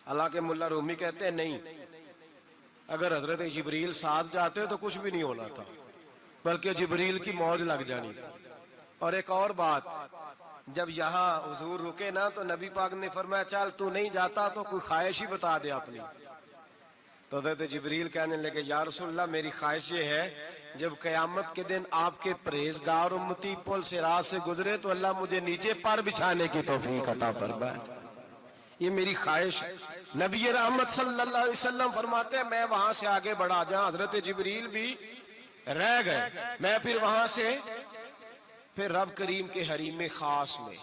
حالانکہ ملا رومی کہتے ہیں نہیں, اگر حضرت جبریل ساتھ جاتے تو کچھ بھی نہیں ہونا تھا, بلکہ جبریل کی موج لگ جانی تھی. اور ایک اور بات, جب یہاں حضور رکے نا تو نبی پاک نے فرمایا چل تو نہیں جاتا تو کوئی خواہش ہی بتا دے اپنی. تو حضرت جبریل کہنے لگے یا رسول اللہ میری خواہش یہ ہے جب قیامت کے دن آپ کے پرہیزگار امتی پل صراط سے گزرے تو اللہ مجھے نیچے پر بچھانے کی توفیق عطا فرمائے, یہ میری خواہش. نبی رحمت صلی اللہ علیہ وسلم فرماتے ہیں میں وہاں سے آگے بڑھا جاؤں, حضرت جبریل بھی رہ گئے, میں پھر وہاں سے پھر رب کریم کے حریم خاص میں.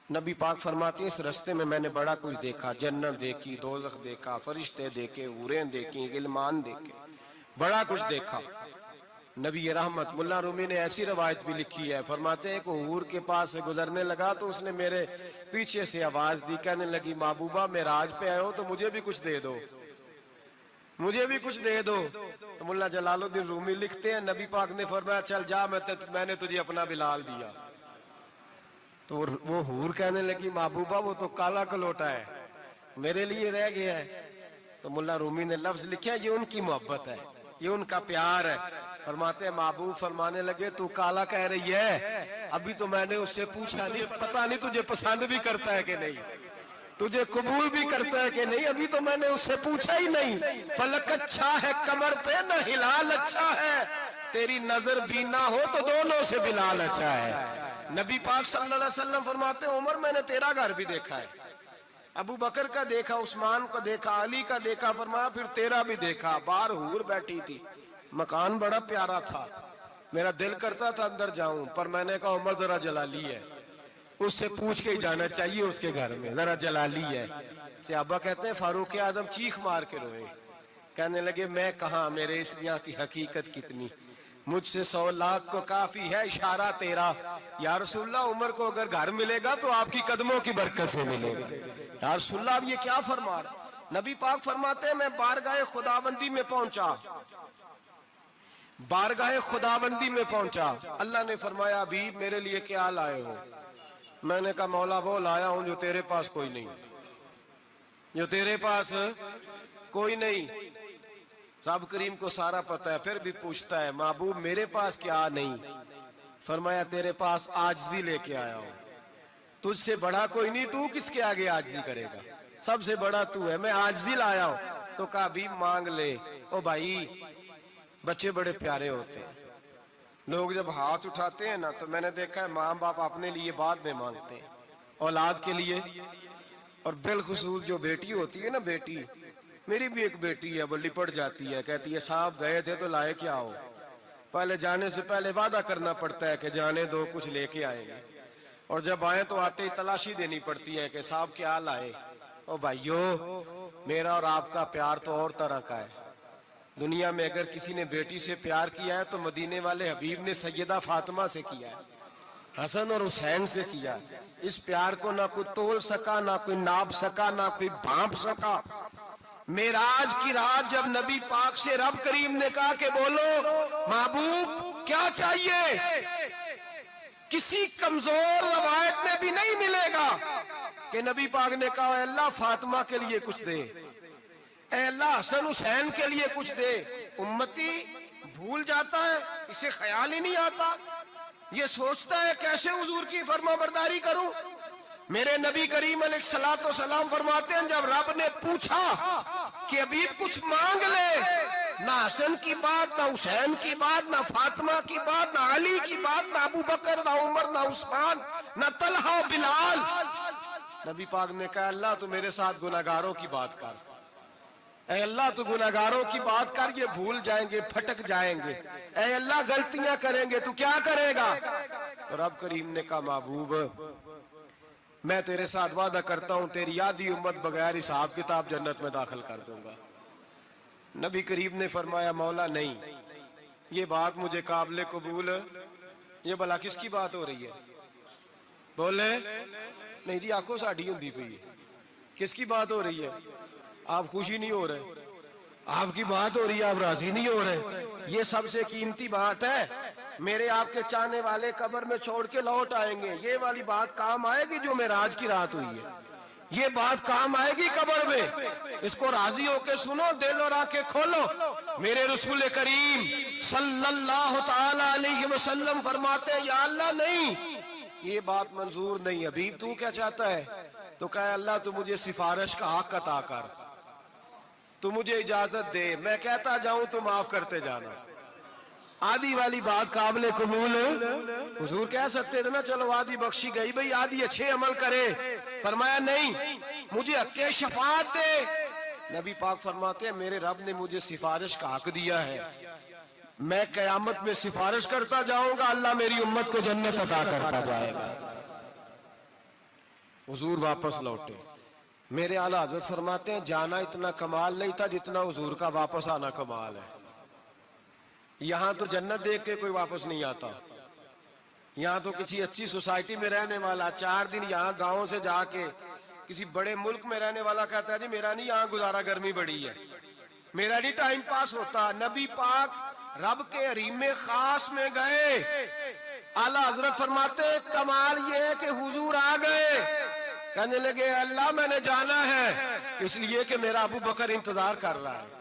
نبی پاک فرماتے ہیں اس رستے میں نے بڑا کچھ دیکھا, جنت دیکھی, دوزخ دیکھا, فرشتے دیکھے, حوریں دیکھی, غلمان دیکھے, بڑا کچھ دیکھا. نبی رحمت ملا رومی نے ایسی روایت بھی لکھی ہے, فرماتے ہیں کہ حور کے پاس سے گزرنے لگا تو اس نے میرے پیچھے سے آواز دی, کہنے لگی محبوبہ معراج پہ آئے ہو تو مجھے بھی کچھ دے دو, مجھے بھی کچھ دے دو. تو ملا جلال الدین رومی لکھتے ہیں نبی پاک نے فرمایا چل جا, میں نے تجھے اپنا بلال دیا. تو وہ حور کہنے لگی محبوبہ وہ تو کالا کلوٹا ہے, میرے لیے رہ گیا ہے. تو ملا رومی نے لفظ لکھا یہ ان کی محبت ہے, یہ ان کا پیار ہے. فرماتے ہیں محبوب فرمانے لگے تو کالا کہہ رہی ہے, ابھی تو میں نے اس سے پوچھا نہیں, پتہ نہیں تجھے پسند بھی کرتا ہے کہ نہیں, تجھے قبول بھی کرتا ہے کہ نہیں, ابھی تو میں نے اس سے پوچھا ہی نہیں. فلک اچھا ہے کمر پہ نہ ہلال اچھا ہے, تیری نظر بینا ہو تو دونوں سے بلال اچھا ہے. نبی پاک صلی اللہ علیہ وسلم فرماتے ہیں عمر میں نے تیرا گھر بھی دیکھا ہے, ابو بکر کا دیکھا, عثمان کا دیکھا, علی کا دیکھا, فرمایا پھر تیرا بھی دیکھا. باہر حور بیٹھی تھی, مکان بڑا پیارا تھا, میرا دل کرتا تھا اندر جاؤں, پر میں نے کہا عمر ذرا جلالی ہے, اس سے پوچھ کے ہی جانا چاہیے اس کے گھر میں, ذرا جلالی ہے. صحابہ کہتے ہیں فاروق اعظم چیخ مار کے روئے, کہنے لگے میں کہاں, میرے اس یہاں کی حقیقت کتنی, مجھ سے 100 لاکھ کو کافی ہے اشارہ تیرا. یا رسول اللہ عمر کو اگر گھر ملے گا تو آپ کی قدموں کی برکت سے ملے گا. یا رسول اللہ اب یہ کیا فرما رہا. نبی پاک فرماتے ہیں میں بارگاہ خداوندی میں پہنچا, بارگاہ خداوندی میں پہنچا, اللہ نے فرمایا حبیب میرے لیے کیا لائے ہو. میں نے کہا مولا وہ لایا ہوں جو تیرے پاس کوئی نہیں, جو تیرے پاس کوئی نہیں. رب کریم کو سارا پتہ ہے, پھر بھی پوچھتا ہے محبوب میرے پاس کیا نہیں. فرمایا تیرے پاس عاجزی لے کے آیا ہوں, تجھ سے بڑا کوئی نہیں, تو کس کے آگے عاجزی کرے گا, سب سے بڑا تو ہے, میں عاجزی لایا ہوں. تو کہا بھی مانگ لے. او بھائی بچے بڑے پیارے ہوتے ہیں, لوگ جب ہاتھ اٹھاتے ہیں نا تو میں نے دیکھا ہے ماں باپ اپنے لیے بعد میں مانگتے ہیں, اولاد کے لیے. اور بالخصوص جو بیٹی ہوتی ہے نا, بیٹی میری بھی ایک بیٹی ہے, وہ لپٹ جاتی ہے, کہتی ہے صاحب گئے تھے تو لائے کیا ہو. پہلے جانے سے پہلے وعدہ کرنا پڑتا ہے کہ جانے دو کچھ لے کے آئیں گے, اور جب آئیں تو آتے ہی تلاشی دینی پڑتی ہے کہ صاحب کیا لائے. او بھائیو میرا اور آپ کا پیار تو اور طرح کا ہے. دنیا میں اگر کسی نے بیٹی سے پیار کیا ہے تو مدینے والے حبیب نے سیدہ فاطمہ سے کیا ہے, حسن اور حسین سے کیا. اس پیار کو نہ کوئی تول سکا, نہ کوئی ناپ سکا, نہ کوئی بھانپ سکا. معراج کی رات جب نبی پاک سے رب کریم نے کہا کہ بولو محبوب کیا چاہیے, کسی کمزور روایت میں بھی نہیں ملے گا کہ نبی پاک نے کہا اے اللہ فاطمہ کے لیے کچھ دے, اے اللہ حسن حسین کے لیے کچھ دے. امتی بھول جاتا ہے, اسے خیال ہی نہیں آتا, یہ سوچتا ہے کیسے حضور کی فرما برداری کروں. میرے نبی کریم علیہ الصلوۃ والسلام فرماتے ہیں جب رب نے پوچھا کہ ابھی کچھ مانگ لے, نہ حسن کی بات, نہ حسین کی بات, نہ فاطمہ کی بات, نہ علی کی بات, نہ ابو بکر, نہ عمر, نہ عثمان, نہ طلحہ بلال. نبی پاک نے کہا اللہ تو میرے ساتھ گناہگاروں کی بات کر, اے اللہ تو گناہگاروں کی بات کر, یہ بھول جائیں گے, پھٹک جائیں گے, اے اللہ غلطیاں کریں گے, تو کیا کرے گا. تو رب کریم نے کہا محبوب میں تیرے ساتھ وعدہ کرتا ہوں تیری آدھی امت بغیر حساب کتاب جنت میں داخل کر دوں گا. نبی کریم نے فرمایا مولا نہیں, یہ بات مجھے قابل قبول, یہ بھلا کس کی بات ہو رہی ہے؟ بولے نہیں جی آنکھوں ساڑھی ہوندی پئی ہے, کس کی بات ہو رہی ہے؟ آپ خوشی نہیں ہو رہے, آپ کی بات ہو رہی ہے, آپ راضی نہیں ہو رہے. یہ سب سے قیمتی بات ہے, میرے آپ کے چاہنے والے قبر میں چھوڑ کے لوٹ آئیں گے, یہ والی بات کام آئے گی جو معراج کی رات ہوئی ہے, یہ بات کام آئے گی قبر میں. اس کو راضی ہو کے سنو, دل اور آنکھیں کھولو. میرے رسول کریم صلی اللہ تعالی علیہ وسلم فرماتے ہیں یا اللہ نہیں, یہ بات منظور نہیں. ابھی تو کیا چاہتا ہے؟ تو کہا اللہ تو مجھے سفارش کا حق عطا کر, تو مجھے اجازت دے, میں کہتا جاؤں تو معاف کرتے جانا. آدھی والی بات قابل قبول, حضور کہہ سکتے تھے نا چلو آدھی بخشی گئی بھئی, آدھی اچھے عمل کرے. فرمایا نہیں, مجھے حق شفاعت دے. نبی پاک فرماتے ہیں میرے رب نے مجھے سفارش کا حق دیا ہے, میں قیامت میں سفارش کرتا جاؤں گا, اللہ میری امت کو جنت عطا کرتا جائے گا. حضور واپس لوٹے. میرے اعلیٰ حضرت فرماتے ہیں جانا اتنا کمال نہیں تھا جتنا حضور کا واپس آنا کمال ہے. یہاں تو جنت دیکھ کے کوئی واپس نہیں آتا, یہاں تو کسی اچھی سوسائٹی میں رہنے والا 4 دن یہاں گاؤں سے جا کے کسی بڑے ملک میں رہنے والا کہتا ہے جی میرا نہیں یہاں گزارا, گرمی بڑی ہے, میرا نہیں ٹائم پاس ہوتا. نبی پاک رب کے حریم خاص میں گئے, اعلیٰ حضرت فرماتے کمال یہ ہے کہ حضور آ گئے, کہنے لگے اللہ میں نے جانا ہے اس لیے کہ میرا ابو بکر انتظار کر رہا ہے,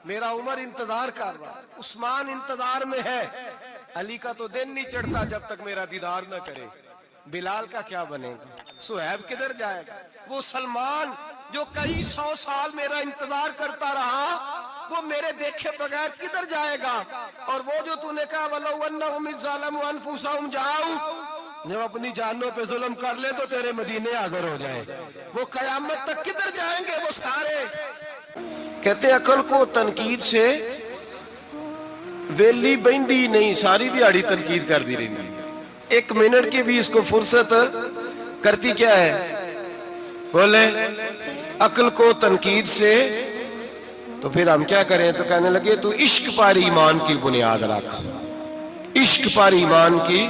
میرا عمر انتظار کر رہا ہے, عثمان انتظار میں ہے, علی کا تو دن نہیں چڑھتا جب تک میرا دیدار نہ کرے. بلال کا کیا بنے گا, صہیب کدھر جائے گا, وہ سلمان جو کئی 100 سال میرا انتظار کرتا رہا وہ میرے دیکھے بغیر کدھر جائے گا. اور وہ جو تو نے کہا وَلَوْ أَنَّهُمْ إِذْ ظَلَمُوا أَنفُسَهُمْ جَاءُوا, جب اپنی جانوں پہ ظلم کر لے تو تیرے مدینے حاضر ہو جائے, وہ قیامت تک کدھر جائیں گے وہ سارے. کہتے عقل کو تنقید سے ویلی بہندی نہیں, ساری دیہاڑی تنقید کر دی رہی, 1 منٹ کی بھی اس کو فرصت کرتی کیا ہے. بولے عقل کو تنقید سے, تو پھر ہم کیا کریں, تو کہنے لگے تو عشق پر ایمان کی بنیاد رکھ, عشق پر ایمان کی,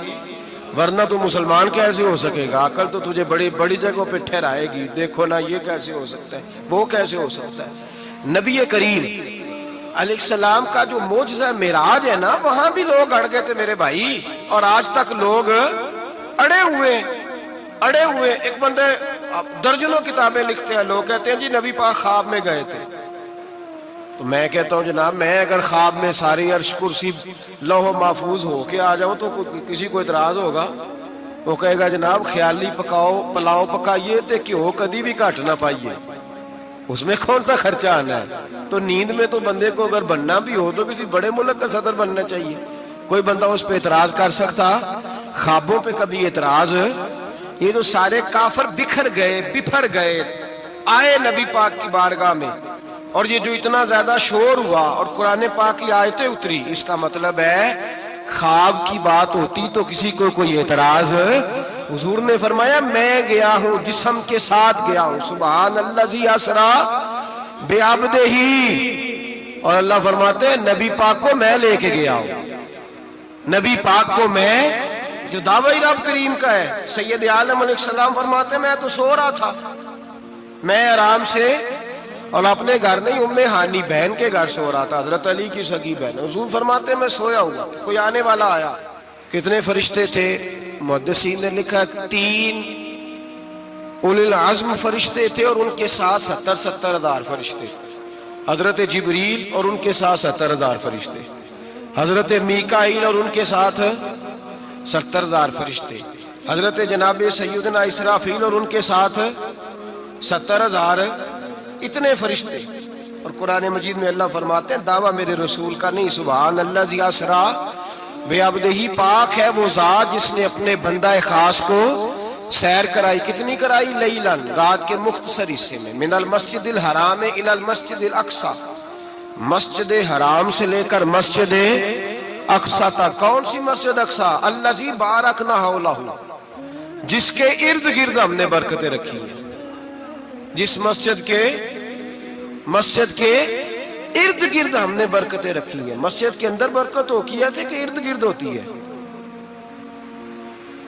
ورنہ تو مسلمان کیسے ہو سکے گا. عقل تو تجھے بڑی بڑی جگہوں پہ ٹھہرائے گی, دیکھو نا یہ کیسے ہو سکتا ہے, وہ کیسے ہو سکتا ہے. نبی کریم علیہ السلام کا جو معجزہ معراج ہے نا, وہاں بھی لوگ اڑ گئے تھے میرے بھائی, اور آج تک لوگ اڑے ہوئے. ایک بندے درجنوں کتابیں لکھتے ہیں, لوگ کہتے ہیں جی نبی پاک خواب میں گئے تھے. تو میں کہتا ہوں جناب میں اگر خواب میں ساری عرش کرسی لوح محفوظ ہو کے آ جاؤں تو کسی کو اعتراض ہوگا, وہ کہے گا جناب خیالی پلاؤ پکائیے تے کیوں کدی بھی گھٹ نہ پائیے, اس میں کون سا خرچہ آنا ہے. تو نیند میں تو بندے کو اگر بننا بھی ہو تو کسی بڑے ملک کا صدر بننا چاہیے. کوئی بندہ اس پہ اعتراض کر سکتا, خوابوں پہ کبھی اعتراض. یہ جو سارے کافر بکھر گئے آئے نبی پاک کی بارگاہ میں, اور یہ جو اتنا زیادہ شور ہوا اور قرآن پاک کی آیتیں اتری, اس کا مطلب ہے خواب کی بات ہوتی تو کسی کو کوئی اعتراض. حضور نے فرمایا میں گیا ہوں, جسم کے ساتھ گیا ہوں, سبحان الذی اسری بعبدہ, اور اللہ فرماتے ہیں نبی پاک کو میں لے کے گیا ہوں. نبی پاک کو میں, جو دعوی رب کریم کا ہے. سید عالم علیہ السلام فرماتے ہیں میں تو سو رہا تھا, میں آرام سے, اور اپنے گھر نہیں ام ہانی بہن کے گھر سو رہا تھا, حضرت علی کی سگی بہن. حضور فرماتے ہیں میں سویا ہوا, کوئی آنے والا آیا. کتنے فرشتے تھے؟ محدثین نے لکھا 3 اولی العزم فرشتے تھے, اور ان کے ساتھ 70,000 فرشتے. حضرت جبریل اور ان کے ساتھ 70,000 فرشتے، حضرت میکائیل اور ان کے ساتھ 70,000 فرشتے، حضرت جناب سیدنا اسرافیل اور ان کے ساتھ 70,000، اتنے فرشتے۔ اور قرآن مجید میں اللہ فرماتے ہیں دعویٰ میرے رسول کا نہیں، سبحان اللہ ذی اسرا بعبدہ، پاک ہے وہ ذات جس نے اپنے بندہ خاص کو سیر کرائی۔ کتنی کرائی؟ لیلاً، رات کے مختصر حصے میں، من المسجد الحرام الی المسجد الاقصی، مسجد حرام سے لے کر مسجد اقصی تک۔ کون سی مسجد اقصی؟ الذی بارکنا حولہ، جس کے ارد گرد ہم نے برکتیں رکھی ہیں، جس مسجد کے ارد گرد ہم نے برکتیں رکھی ہیں۔ مسجد کے اندر برکت ہوتی ہے کہ ارد گرد ہوتی ہے؟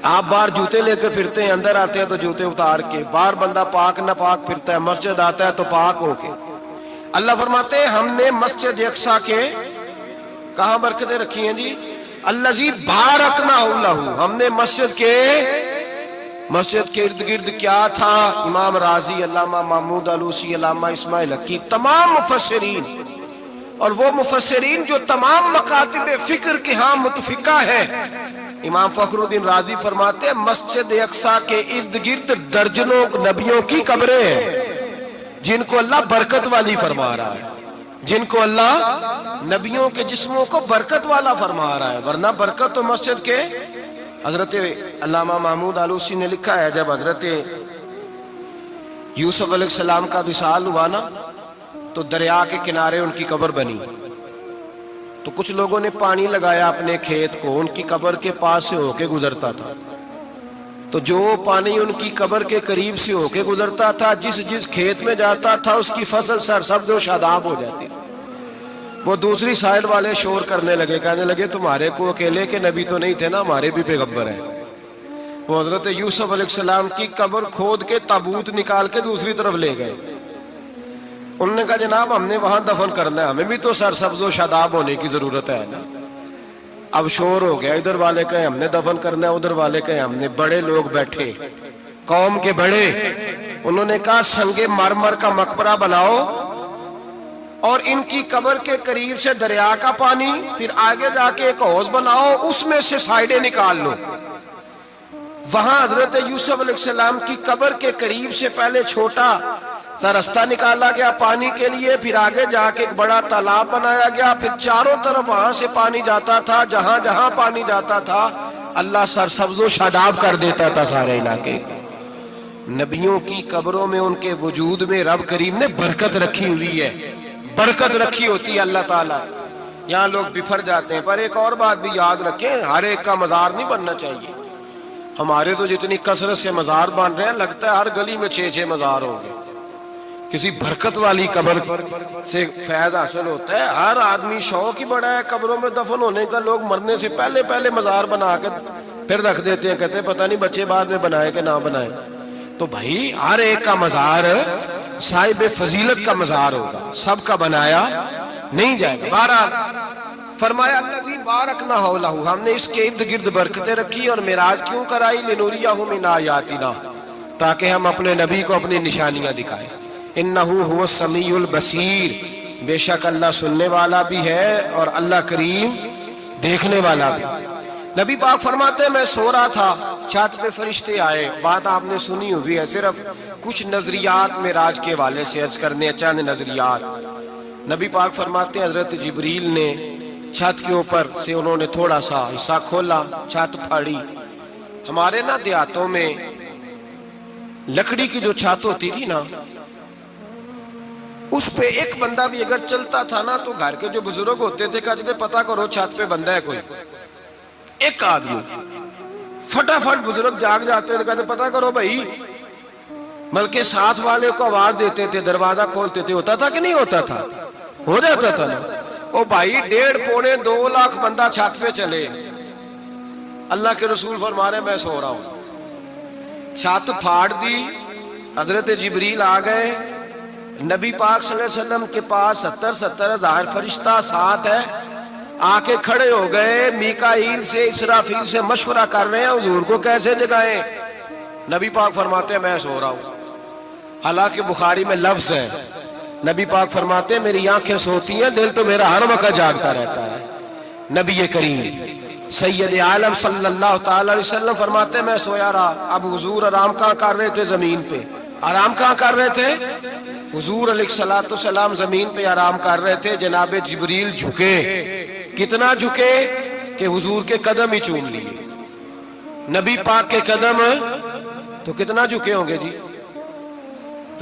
آپ باہر جوتے لے کے پھرتے ہیں، اندر آتے ہیں تو جوتے اتار کے، باہر بندہ پاک نہ پاک پھرتا ہے، مسجد آتا ہے تو پاک ہو کے۔ اللہ فرماتے ہیں ہم نے مسجد اقصی کے کہاں برکتیں رکھی ہیں جی؟ الذی بارکنا حولہ، ہم نے مسجد کے ارد گرد کیا تھا؟ امام راضی، علامہ محمود آلوسی، علامہ اسماعیل حقی، تمام مفسرین، اور وہ مفسرین جو تمام مکاتب فکر کے ہاں متفقہ ہے، امام فخر الدین رازی فرماتے ہیں مسجد اقصی کے ارد گرد درجنوں نبیوں کی قبریں ہیں جن کو اللہ برکت والی فرما رہا ہے، جن کو اللہ نبیوں کے جسموں کو برکت والا فرما رہا ہے، ورنہ برکت تو مسجد کے۔ حضرت علامہ محمود آلوسی نے لکھا ہے جب حضرت یوسف علیہ السلام کا وصال ہوا نا تو دریا کے کنارے ان کی قبر بنی، تو کچھ لوگوں نے پانی لگایا اپنے کھیت کو، ان کی قبر کے پاس سے ہو کے گزرتا تھا، تو جو پانی ان کی قبر کے قریب سے ہو کے گزرتا تھا، جس کھیت میں جاتا تھا اس کی فصل سرسبز و شاداب ہو جاتی۔ وہ دوسری سائڈ والے شور کرنے لگے، کہنے لگے تمہارے کو اکیلے کے نبی تو نہیں تھے نا، ہمارے بھی پیغمبر ہیں۔ وہ حضرت یوسف علیہ السلام کی قبر کھود کے تابوت نکال کے دوسری طرف لے گئے۔ انہوں نے کہا جناب ہم نے وہاں دفن کرنا ہے، ہمیں بھی تو سرسبز و شاداب ہونے کی ضرورت ہے نا۔ اب شور ہو گیا، ادھر والے کہیں ہم نے دفن کرنا ہے، ادھر والے کہیں ہم نے۔ بڑے لوگ بیٹھے، قوم کے بڑے، انہوں نے کہا سنگ مرمر کا مقبرہ بناؤ اور ان کی قبر کے قریب سے دریا کا پانی، پھر آگے جا کے ایک حوض بناؤ، اس میں سے سائیڈیں نکال لو۔ وہاں حضرت یوسف علیہ السلام کی قبر کے قریب سے پہلے چھوٹا سا رستہ نکالا گیا پانی کے لیے، پھر آگے جا کے ایک بڑا تالاب بنایا گیا، پھر چاروں طرف وہاں سے پانی جاتا تھا، جہاں جہاں پانی جاتا تھا اللہ سرسبز و شاداب کر دیتا تھا سارے علاقے کو۔ نبیوں کی قبروں میں ان کے وجود میں رب کریم نے برکت رکھی ہوئی ہے، برکت رکھی ہوتی ہے اللہ تعالیٰ۔ یہاں لوگ بفر جاتے ہیں، پر ایک اور بات بھی یاد رکھیں، ہر ایک کا مزار نہیں بننا چاہیے۔ ہمارے تو جتنی کثرت سے مزار بن رہے ہیں، لگتا ہے ہر گلی میں 6 مزار ہوں گے۔ کسی برکت والی قبر سے فیض حاصل ہوتا ہے۔ ہر آدمی شوق ہی بڑا ہے قبروں میں دفن ہونے کا، لوگ مرنے سے پہلے مزار بنا کے پھر رکھ دیتے ہیں، کہتے ہیں پتہ نہیں بچے بعد میں بنائے کہ نہ بنائے۔ تو بھائی ہر ایک کا مزار صاحب فضیلت کا مزار ہوگا، سب کا بنایا نہیں جائے گا۔ بہرحال فرمایا الذی بارکنا حولہ، ہم نے اس کے ارد گرد برکتیں رکھی اور معراج کیوں کرائی؟ لنوریہ من آیاتنا، تاکہ ہم اپنے نبی کو اپنی نشانیاں دکھائیں۔ انہ هو السمیع البصیر، بے شک اللہ سننے والا بھی ہے اور اللہ کریم دیکھنے والا بھی۔ نبی پاک فرماتے ہیں میں سو رہا تھا، چھت پہ فرشتے آئے، بات آپ نے سنی ہوئی ہے، صرف کچھ نظریات معراج کے حوالے سے عرض کرنے، چند نظریات۔ نبی پاک فرماتے ہیں حضرت جبریل نے چھت کے اوپر سے انہوں نے تھوڑا سا حصہ کھولا، چھت پھاڑی۔ ہمارے نا دیہاتوں میں لکڑی کی جو چھت ہوتی تھی نا، اس پہ ایک بندہ بھی اگر چلتا تھا نا تو گھر کے جو بزرگ ہوتے تھے کہتے تھے پتہ کرو چھت پہ بندہ ہے کوئی۔ ایک آدمی فٹافٹ بزرگ جاگ جاتے تھے، کہتے پتہ کرو بھائی، بلکہ ساتھ والے کو آواز دیتے تھے، دروازہ کھولتے تھے۔ ہوتا تھا کہ نہیں ہوتا تھا؟ ہو جاتا تھا نا۔ او بھائی 1.5-2 لاکھ بندہ چھت پہ چلے، اللہ کے رسول فرما رہے میں سو رہا ہوں، چھت پھاڑ دی، حضرت جبریل آ گئے، نبی پاک صلی اللہ علیہ وسلم کے پاس 70 ہزار فرشتہ ساتھ ہے، آ کے کھڑے ہو گئے، میکائیل سے اسرافیل سے مشورہ کر رہے ہیں حضور کو کیسے جگائیں۔ نبی پاک فرماتے ہیں میں سو رہا ہوں۔ حالانکہ بخاری میں لفظ ہے نبی پاک فرماتے ہیں میری آنکھیں سوتی ہیں، دل تو میرا ہر وقت جاگتا رہتا ہے۔ نبی کریم سید عالم صلی اللہ تعالی علیہ وسلم فرماتے ہیں میں سویا رہا۔ اب حضور آرام کہاں کر رہے تھے؟ زمین پہ۔ آرام کہاں کر رہے تھے؟ حضور علیہ الصلوۃ والسلام زمین پہ آرام کر رہے تھے، جناب جبریل جھکے۔ کتنا جھکے کہ حضور کے قدم ہی چوم لیے۔ نبی پاک کے قدم تو کتنا جھکے ہوں گے جی؟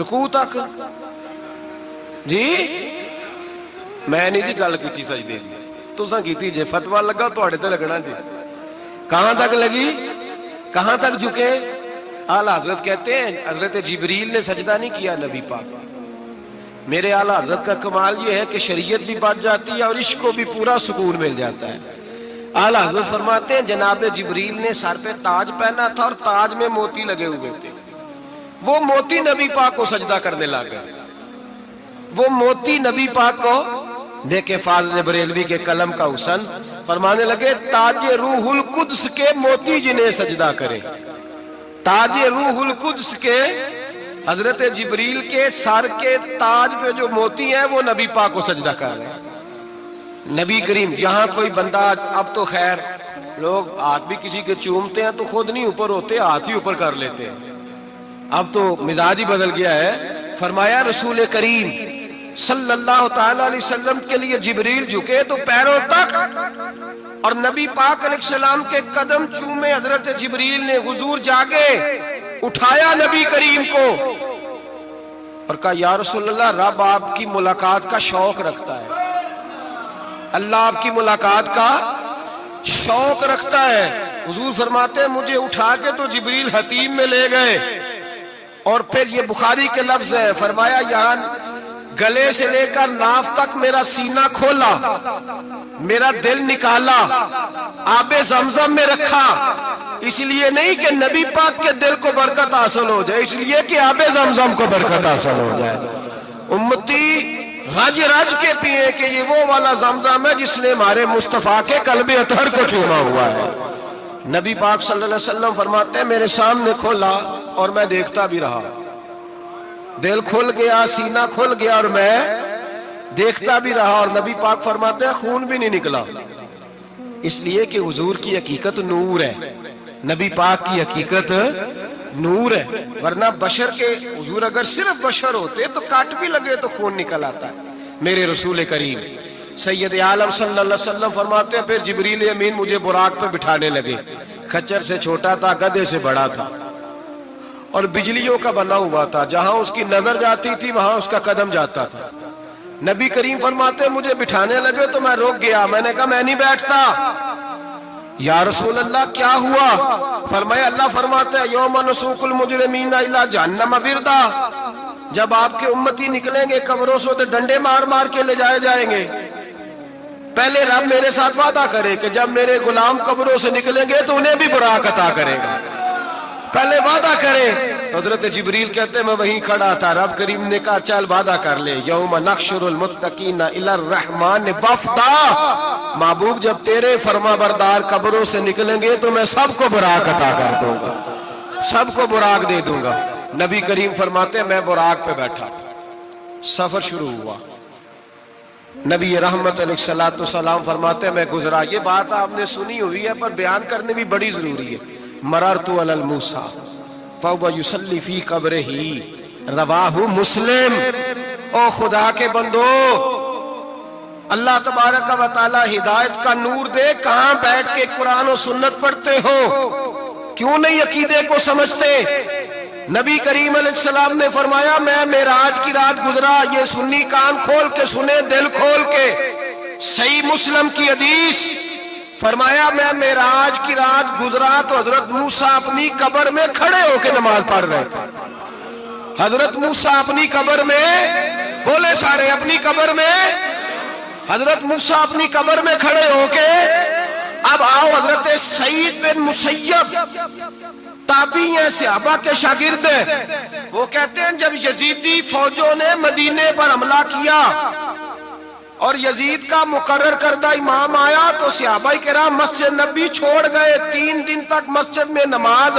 رکوع تک جی؟ میں نہیں جی گل کی سجدے دی، تساں کیتی جے، فتویٰ لگا تواڈے تے لگنا جی۔ کہاں تک لگی؟ کہاں تک جھکے؟ اعلیٰ حضرت کہتے ہیں حضرت جبریل نے سجدہ نہیں کیا نبی پاک۔ میرے اعلیٰ حضرت کا کمال یہ ہے کہ شریعت بھی بچ جاتی ہے اور عشق کو بھی پورا سکون مل جاتا ہے۔ اعلیٰ حضرت فرماتے ہیں جناب جبریل نے سر پہ تاج پہنا تھا اور تاج میں موتی لگے ہوئے تھے، وہ موتی نبی پاک کو سجدہ کرنے لگا۔ وہ موتی نبی پاک کو دیکھیں، فاضل بریلوی کے قلم کا حسن، فرمانے لگے تاج روح القدس کے موتی جنہیں سجدہ کرے۔ تاج روح القدس کے حضرت جبریل کے سر کے تاج پہ جو موتی ہیں وہ نبی پاک کو سجدہ کر رہے ہیں۔ نبی کریم یہاں کوئی بندہ، اب تو خیر لوگ ہاتھ بھی کسی کے چومتے ہیں تو خود نہیں اوپر ہوتے، ہاتھ ہی اوپر کر لیتے ہیں، اب تو مزاج ہی بدل گیا ہے۔ فرمایا رسول کریم صلی اللہ تعالی علیہ وسلم کے لیے جبریل جھکے تو پیروں تک، اور نبی پاک علیہ السلام کے قدم چومے حضرت جبریل نے۔ حضور جاگے، اٹھایا نبی کریم کو اور کہا یا رسول اللہ، رب آپ کی ملاقات کا شوق رکھتا ہے، اللہ آپ کی ملاقات کا شوق رکھتا ہے۔ حضور فرماتے ہیں مجھے اٹھا کے تو جبریل حتیم میں لے گئے، اور پھر یہ بخاری کے لفظ ہے، فرمایا یہاں گلے سے لے کر ناف تک میرا سینہ کھولا، میرا دل نکالا، آب زمزم میں رکھا، اس لیے نہیں کہ نبی پاک کے دل کو برکت حاصل ہو جائے، اس لیے کہ آب زمزم کو برکت حاصل ہو جائے۔ امتی رج رج کے پیئے کہ یہ وہ والا زمزم ہے جس نے ہمارے مصطفیٰ کے قلب اطہر کو چوما ہوا ہے۔ نبی پاک صلی اللہ علیہ وسلم فرماتے ہیں میرے سامنے کھولا اور میں دیکھتا بھی رہا، دل کھل گیا، سینہ کھل گیا اور میں دیکھتا بھی رہا، اور نبی پاک فرماتے ہیں خون بھی نہیں نکلا، اس لیے کہ حضور کی حقیقت نور ہے، نبی پاک کی حقیقت نور ہے۔ ورنہ بشر کے حضور اگر صرف بشر ہوتے تو کاٹ بھی لگے تو خون نکل آتا ہے۔ میرے رسول کریم سید عالم صلی اللہ علیہ وسلم فرماتے ہیں پھر جبریل امین مجھے براق پہ بٹھانے لگے، خچر سے چھوٹا تھا، گدھے سے بڑا تھا، اور بجلیوں کا بنا ہوا تھا، جہاں اس کی نظر جاتی تھی وہاں اس کا قدم جاتا تھا۔ نبی کریم فرماتے ہیں مجھے بٹھانے لگے تو میں رک گیا، میں نے کہا میں نہیں بیٹھتا۔ یا رسول اللہ کیا ہوا؟ فرمایا اللہ فرماتا ہے یوم نسوق المجرمین الی جہنم وردا، جب آپ کے امتی نکلیں گے قبروں سے تو ڈنڈے مار مار کے لے جائے جائیں گے۔ پہلے رب میرے ساتھ وعدہ کرے کہ جب میرے غلام قبروں سے نکلیں گے تو انہیں بھی براق عطا کرے گا، پہلے وعدہ کرے۔ حضرت جبریل کہتے ہیں میں وہیں کھڑا تھا، رب کریم نے کہا چل وعدہ کر لے، یوم نحشر المتقین الی الرحمن وفدا، محبوب جب تیرے فرما بردار قبروں سے نکلیں گے تو میں سب کو براق عطا کر دوں گا، سب کو براق دے دوں گا۔ نبی کریم فرماتے ہیں میں براق پہ بیٹھا، سفر شروع ہوا۔ نبی رحمت علیہ الصلوۃ والسلام فرماتے ہیں میں گزرا۔ یہ بات آپ نے سنی ہوئی ہے پر بیان کرنے بھی بڑی ضروری ہے۔ مررت علی الموسیٰ فہو یصلی فی قبرہ رواہ مسلم۔ او خدا کے بندو، اللہ تبارک و تعالی ہدایت کا نور دے، کہاں بیٹھ کے قرآن و سنت پڑھتے ہو؟ کیوں نہیں عقیدے کو سمجھتے؟ نبی کریم علیہ السلام نے فرمایا میں معراج کی رات گزرا، یہ سنی کان کھول کے سنے، دل کھول کے، صحیح مسلم کی حدیث، فرمایا میں معراج کی رات گزرا تو حضرت موسیٰ اپنی قبر میں کھڑے ہو کے نماز پڑھ رہے تھے۔ حضرت موسیٰ اپنی قبر میں، بولے سارے اپنی قبر میں، حضرت موسیٰ اپنی قبر میں کھڑے ہو کے۔ اب آؤ حضرت سعید بن مسیب تابعی ہیں، صحابہ کے شاگرد ہیں، وہ کہتے ہیں جب یزیدی فوجوں نے مدینے پر حملہ کیا اور یزید کا مقرر کردہ امام آیا تو صحابہ کرام مسجد نبی چھوڑ گئے، 3 دن تک مسجد میں نماز،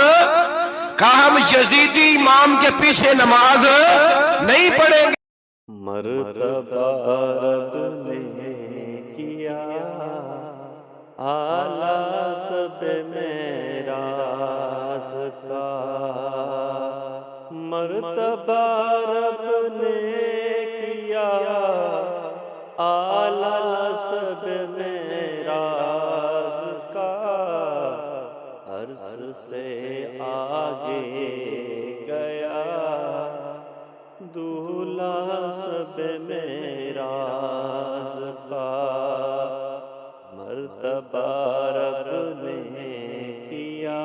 کہا ہم یزیدی امام کے پیچھے نماز نہیں پڑھیں گے۔ مرتبہ رب نے کیا اعلیٰ سب معراج کا، مرتبہ رب نے کیا اعلیٰ سب معراج کا، عرش سے آگے گیا دولہا سب معراج کا، مرتبہ رب نے کیا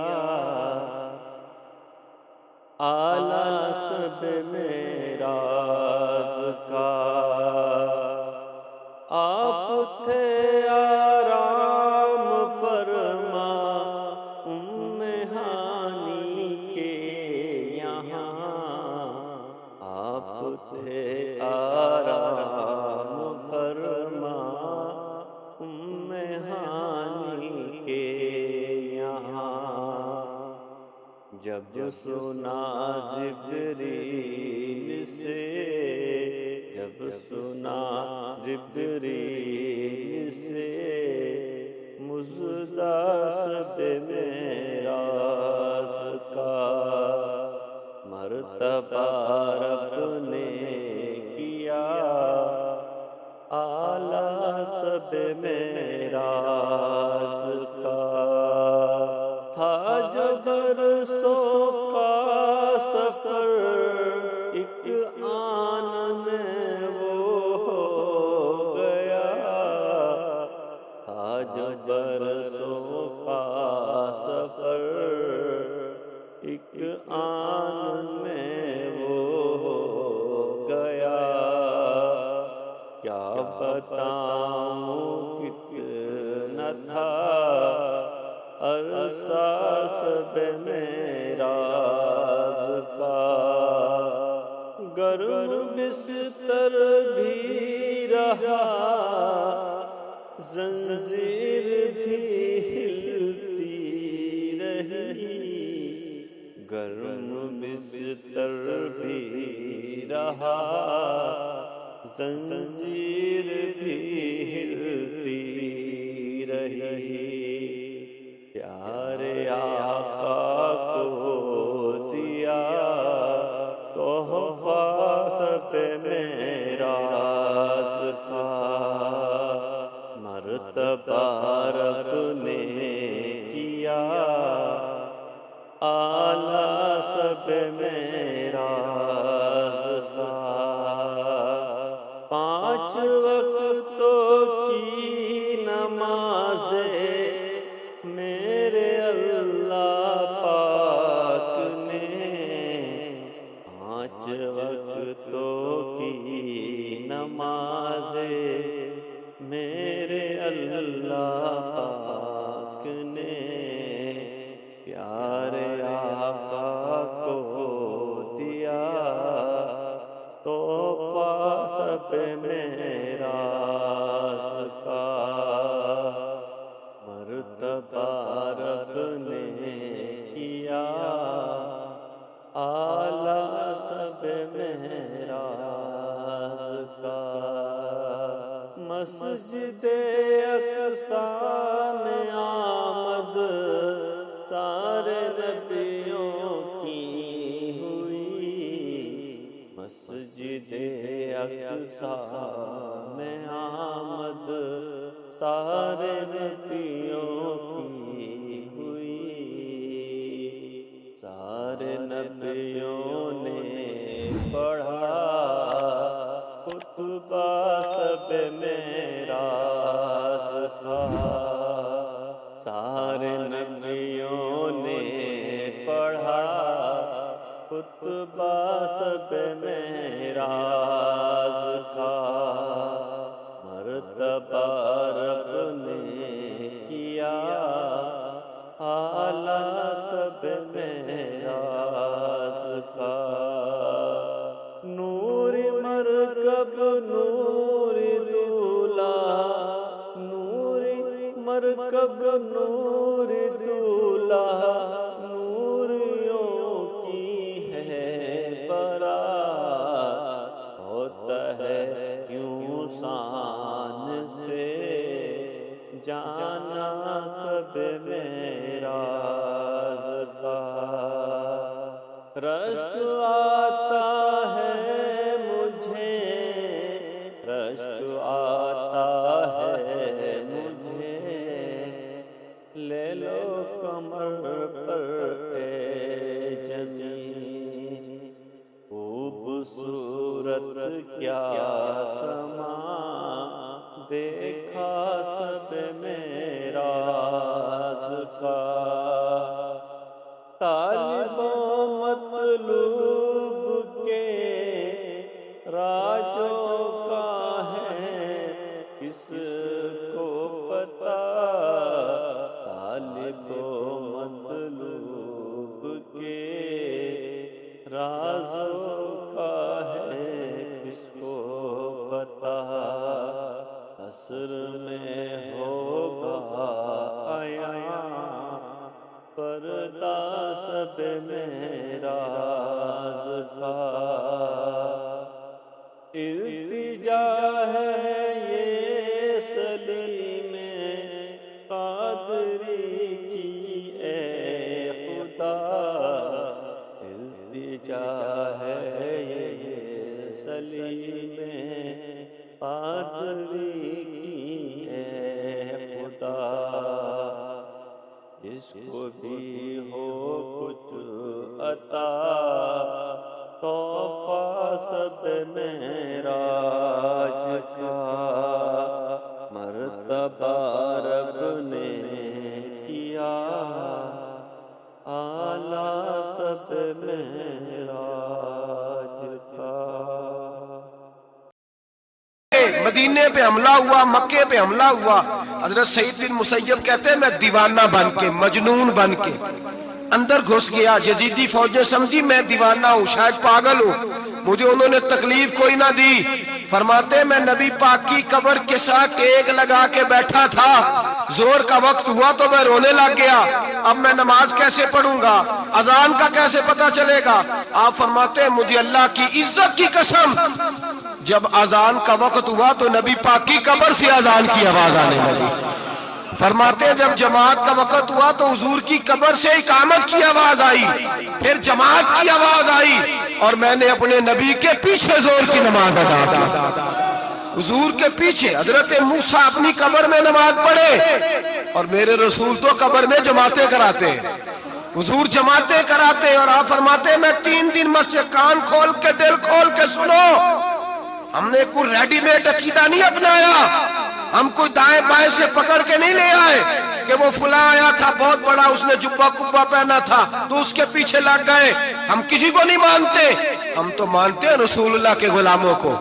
اعلیٰ سب معراج کا، آپ تھے آرام فرما ہانی کے یہاں، آپ تھے آرام فرما ہانی کے یہاں، جب سنا جبریل سے، جب سنا جبریل سے مژدہ سب معراج کا، مرتبہ رب نے کیا اعلیٰ سب معراج کا، تھا جو برسوں کا سفر ایک آن میں وہ ہو گیا، تھا جو برسوں کا سفر ایک آن میں وہ ہو گیا، کیا بتاؤں کتنا تھا عرصہ سب معراج کا، گرم بستر بھی رہا زنجیر بھی ہلتی رہی، گرم بستر بھی رہا زنجیر بھی ہلتی رہی، پیارے آقا کو دیا تحفہ سب معراج کا، مرتبہ رب نے کیا اعلیٰ سب معراج کا، 5 وقتوں کی نمازیں میرے اللہ پاک نے، 5 وقتوں کی نمازیں میرے اللہ پاک نے، پیارے آقا کو دیا تحفہ سب معراج کا، مرتبہ رب نے کیا اعلیٰ سب معراج کا، مسجد اقصیٰ میں آمد سارے نبیوں کی ہوئی، مسجد اقصیٰ میں آمد سارے نبیوں کی ہوئی، سارے نبیوں نے پڑھا خطبہ سب معراج کا، سارے نبیوں نے پڑھا خطبہ سب معراج کا، مرتبہ رب نے کیا اعلیٰ سب معراج کا، نور مرکب نور دولہا، نور مرکب نور دولہا، نوریوں کی ہے برات، ہوتا معراج کا رشک آتا ہے مجھے، رشک آتا ہے مجھے، لے لو کمر پر اے جمی، خوبصورت کیا سما دیکھا سب معراج کا، طالب و مطلوب کے راجوں کا ہے کس کو پتا، طالب و مطلوب کے رازوں کا ہے کس کو پتا، عصر میں ہوگا آیا پردہ سب معراج کا، التجا ہے یہ سلیم قادری کی اے خدا، التجا ہے یہ سلیم قادری کی اے خدا، جس کو بھی ہو کچھ عطا تحفہ سب معراج کا، مرتبہ رب نے کیا اعلیٰ سب معراج کا۔ مدینے پہ حملہ ہوا، مکے پہ حملہ ہوا، حضرت سعید بن مسیب کہتے ہیں میں دیوانہ بن کے، مجنون بن کے اندر گھس گیا، یزیدی فوجیں سمجھی میں دیوانہ ہوں، شاید پاگل ہوں، مجھے انہوں نے تکلیف کوئی نہ دی۔ فرماتے ہیں میں نبی پاک کی قبر کے ساتھ ٹیک لگا کے بیٹھا تھا، زور کا وقت ہوا تو میں رونے لگ گیا، اب میں نماز کیسے پڑھوں گا، اذان کا کیسے پتہ چلے گا؟ آپ فرماتے ہیں مجھے اللہ کی عزت کی قسم جب اذان کا وقت ہوا تو نبی پاک کی قبر سے اذان کی آواز آنے لگی۔ فرماتے ہیں جب جماعت کا وقت ہوا تو حضور کی قبر سے اقامت کی آواز آئی، پھر جماعت کی آواز آئی، اور میں نے اپنے نبی کے پیچھے زور کی نماز ادا کی، حضور کے پیچھے۔ حضرت موسیٰ اپنی قبر میں نماز پڑھے اور میرے رسول تو قبر میں جماعتیں کراتے، حضور جماعتیں کراتے، اور آپ فرماتے ہیں میں 3 دن مسجد کان کھول کے دل کھول کے سنو، ہم نے کوئی ریڈی میڈ عقیدہ نہیں اپنایا، ہم کوئی دائیں بائیں سے پکڑ کے نہیں لے آئے کہ وہ فلاں آیا تھا بہت بڑا، اس نے جبہ کبہ پہنا تھا تو اس کے پیچھے لگ گئے۔ ہم کسی کو نہیں مانتے، ہم تو مانتے ہیں رسول اللہ کے غلاموں کو،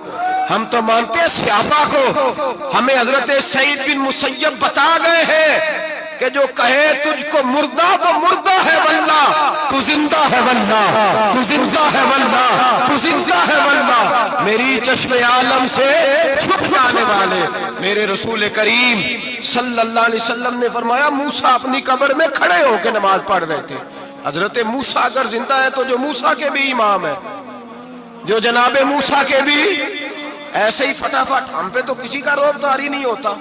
ہم تو مانتے ہیں صحابہ کو۔ ہمیں حضرت سعید بن مسیب بتا گئے ہیں کہ جو کہے تجھ کو مردہ وہ مردہ ہے واللہ، تو زندہ ہے واللہ، تو زندہ ہے واللہ، تو زندہ ہے واللہ۔ میری چشم عالم سے چھپ جانے والے میرے رسول کریم صلی اللہ علیہ وسلم نے فرمایا موسیٰ اپنی قبر میں کھڑے ہو کے نماز پڑھ رہے تھے۔ حضرت موسیٰ اگر زندہ ہے تو جو موسیٰ کے بھی امام ہے، جو جناب موسیٰ کے بھی ایسے ہی فٹافٹ، ہم پہ تو کسی کا روب داری نہیں ہوتا،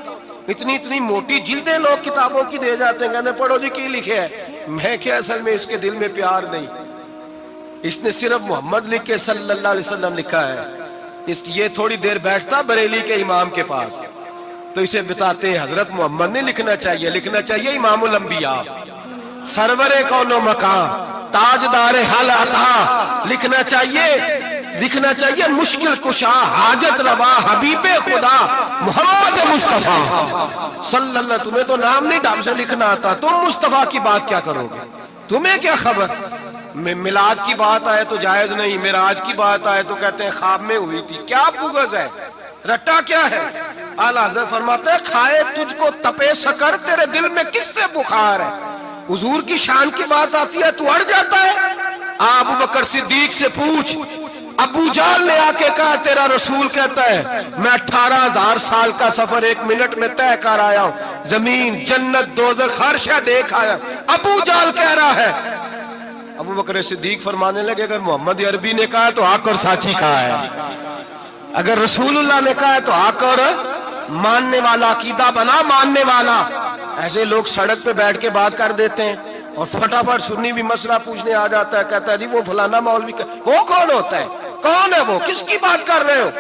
اتنی موٹی جلدیں لوگ کتابوں کی دے جاتے ہیں، کہتے پڑھو جی کی لکھے ہے، میں کیا اصل میں اس کے دل میں پیار نہیں، اس نے صرف محمد لکھ کے صلی اللہ علیہ وسلم لکھا ہے، یہ تھوڑی دیر بیٹھتا بریلی کے امام کے پاس تو اسے بتاتے ہیں حضرت محمد نے لکھنا چاہیے، لکھنا چاہیے امام الانبیاء، سرور کون و مکان، تاجدار حل عطا، لکھنا چاہیے مشکل کشا، حاجت روا، حبیب خدا محمد مصطفیٰ صلی اللہ۔ تمہیں تو نام نہیں ڈھنگ سے لکھنا آتا، تم مصطفیٰ کی بات کیا کرو گے، تمہیں کیا خبر؟ میلاد کی بات آئے تو جائز نہیں، معراج کی بات آئے تو کہتے ہیں خواب میں ہوئی تھی، کیا بغض ہے، رٹا کیا ہے؟ اعلیٰ حضرت فرماتے ہیں کھائے تجھ کو تپے سکر، تیرے دل میں کس سے بخار ہے؟ حضور کی شان کی بات آتی ہے تو اڑ جاتا ہے۔ ابو بکر صدیق سے پوچھ، ابو جال نے آ کے کہا تیرا رسول کہتا ہے میں 18,000 سال کا سفر 1 منٹ میں طے کر آیا ہوں، زمین جنت دوزخ ہر شے دیکھ آیا، ابو جال کہہ رہا ہے۔ ابو بکر صدیق فرمانے لگے اگر محمد عربی نے کہا ہے تو حق اور سچی کہا ہے، اگر رسول اللہ نے کہا ہے تو حق اور ماننے والا، عقیدہ بنا ماننے والا۔ ایسے لوگ سڑک پہ بیٹھ کے بات کر دیتے ہیں اور فٹافٹ سنی بھی مسئلہ پوچھنے آ جاتا ہے، کہتا ہے جی وہ فلانا مولوی وہ کون ہوتا ہے، کون ہے وہ، کس کی بات کر رہے ہو؟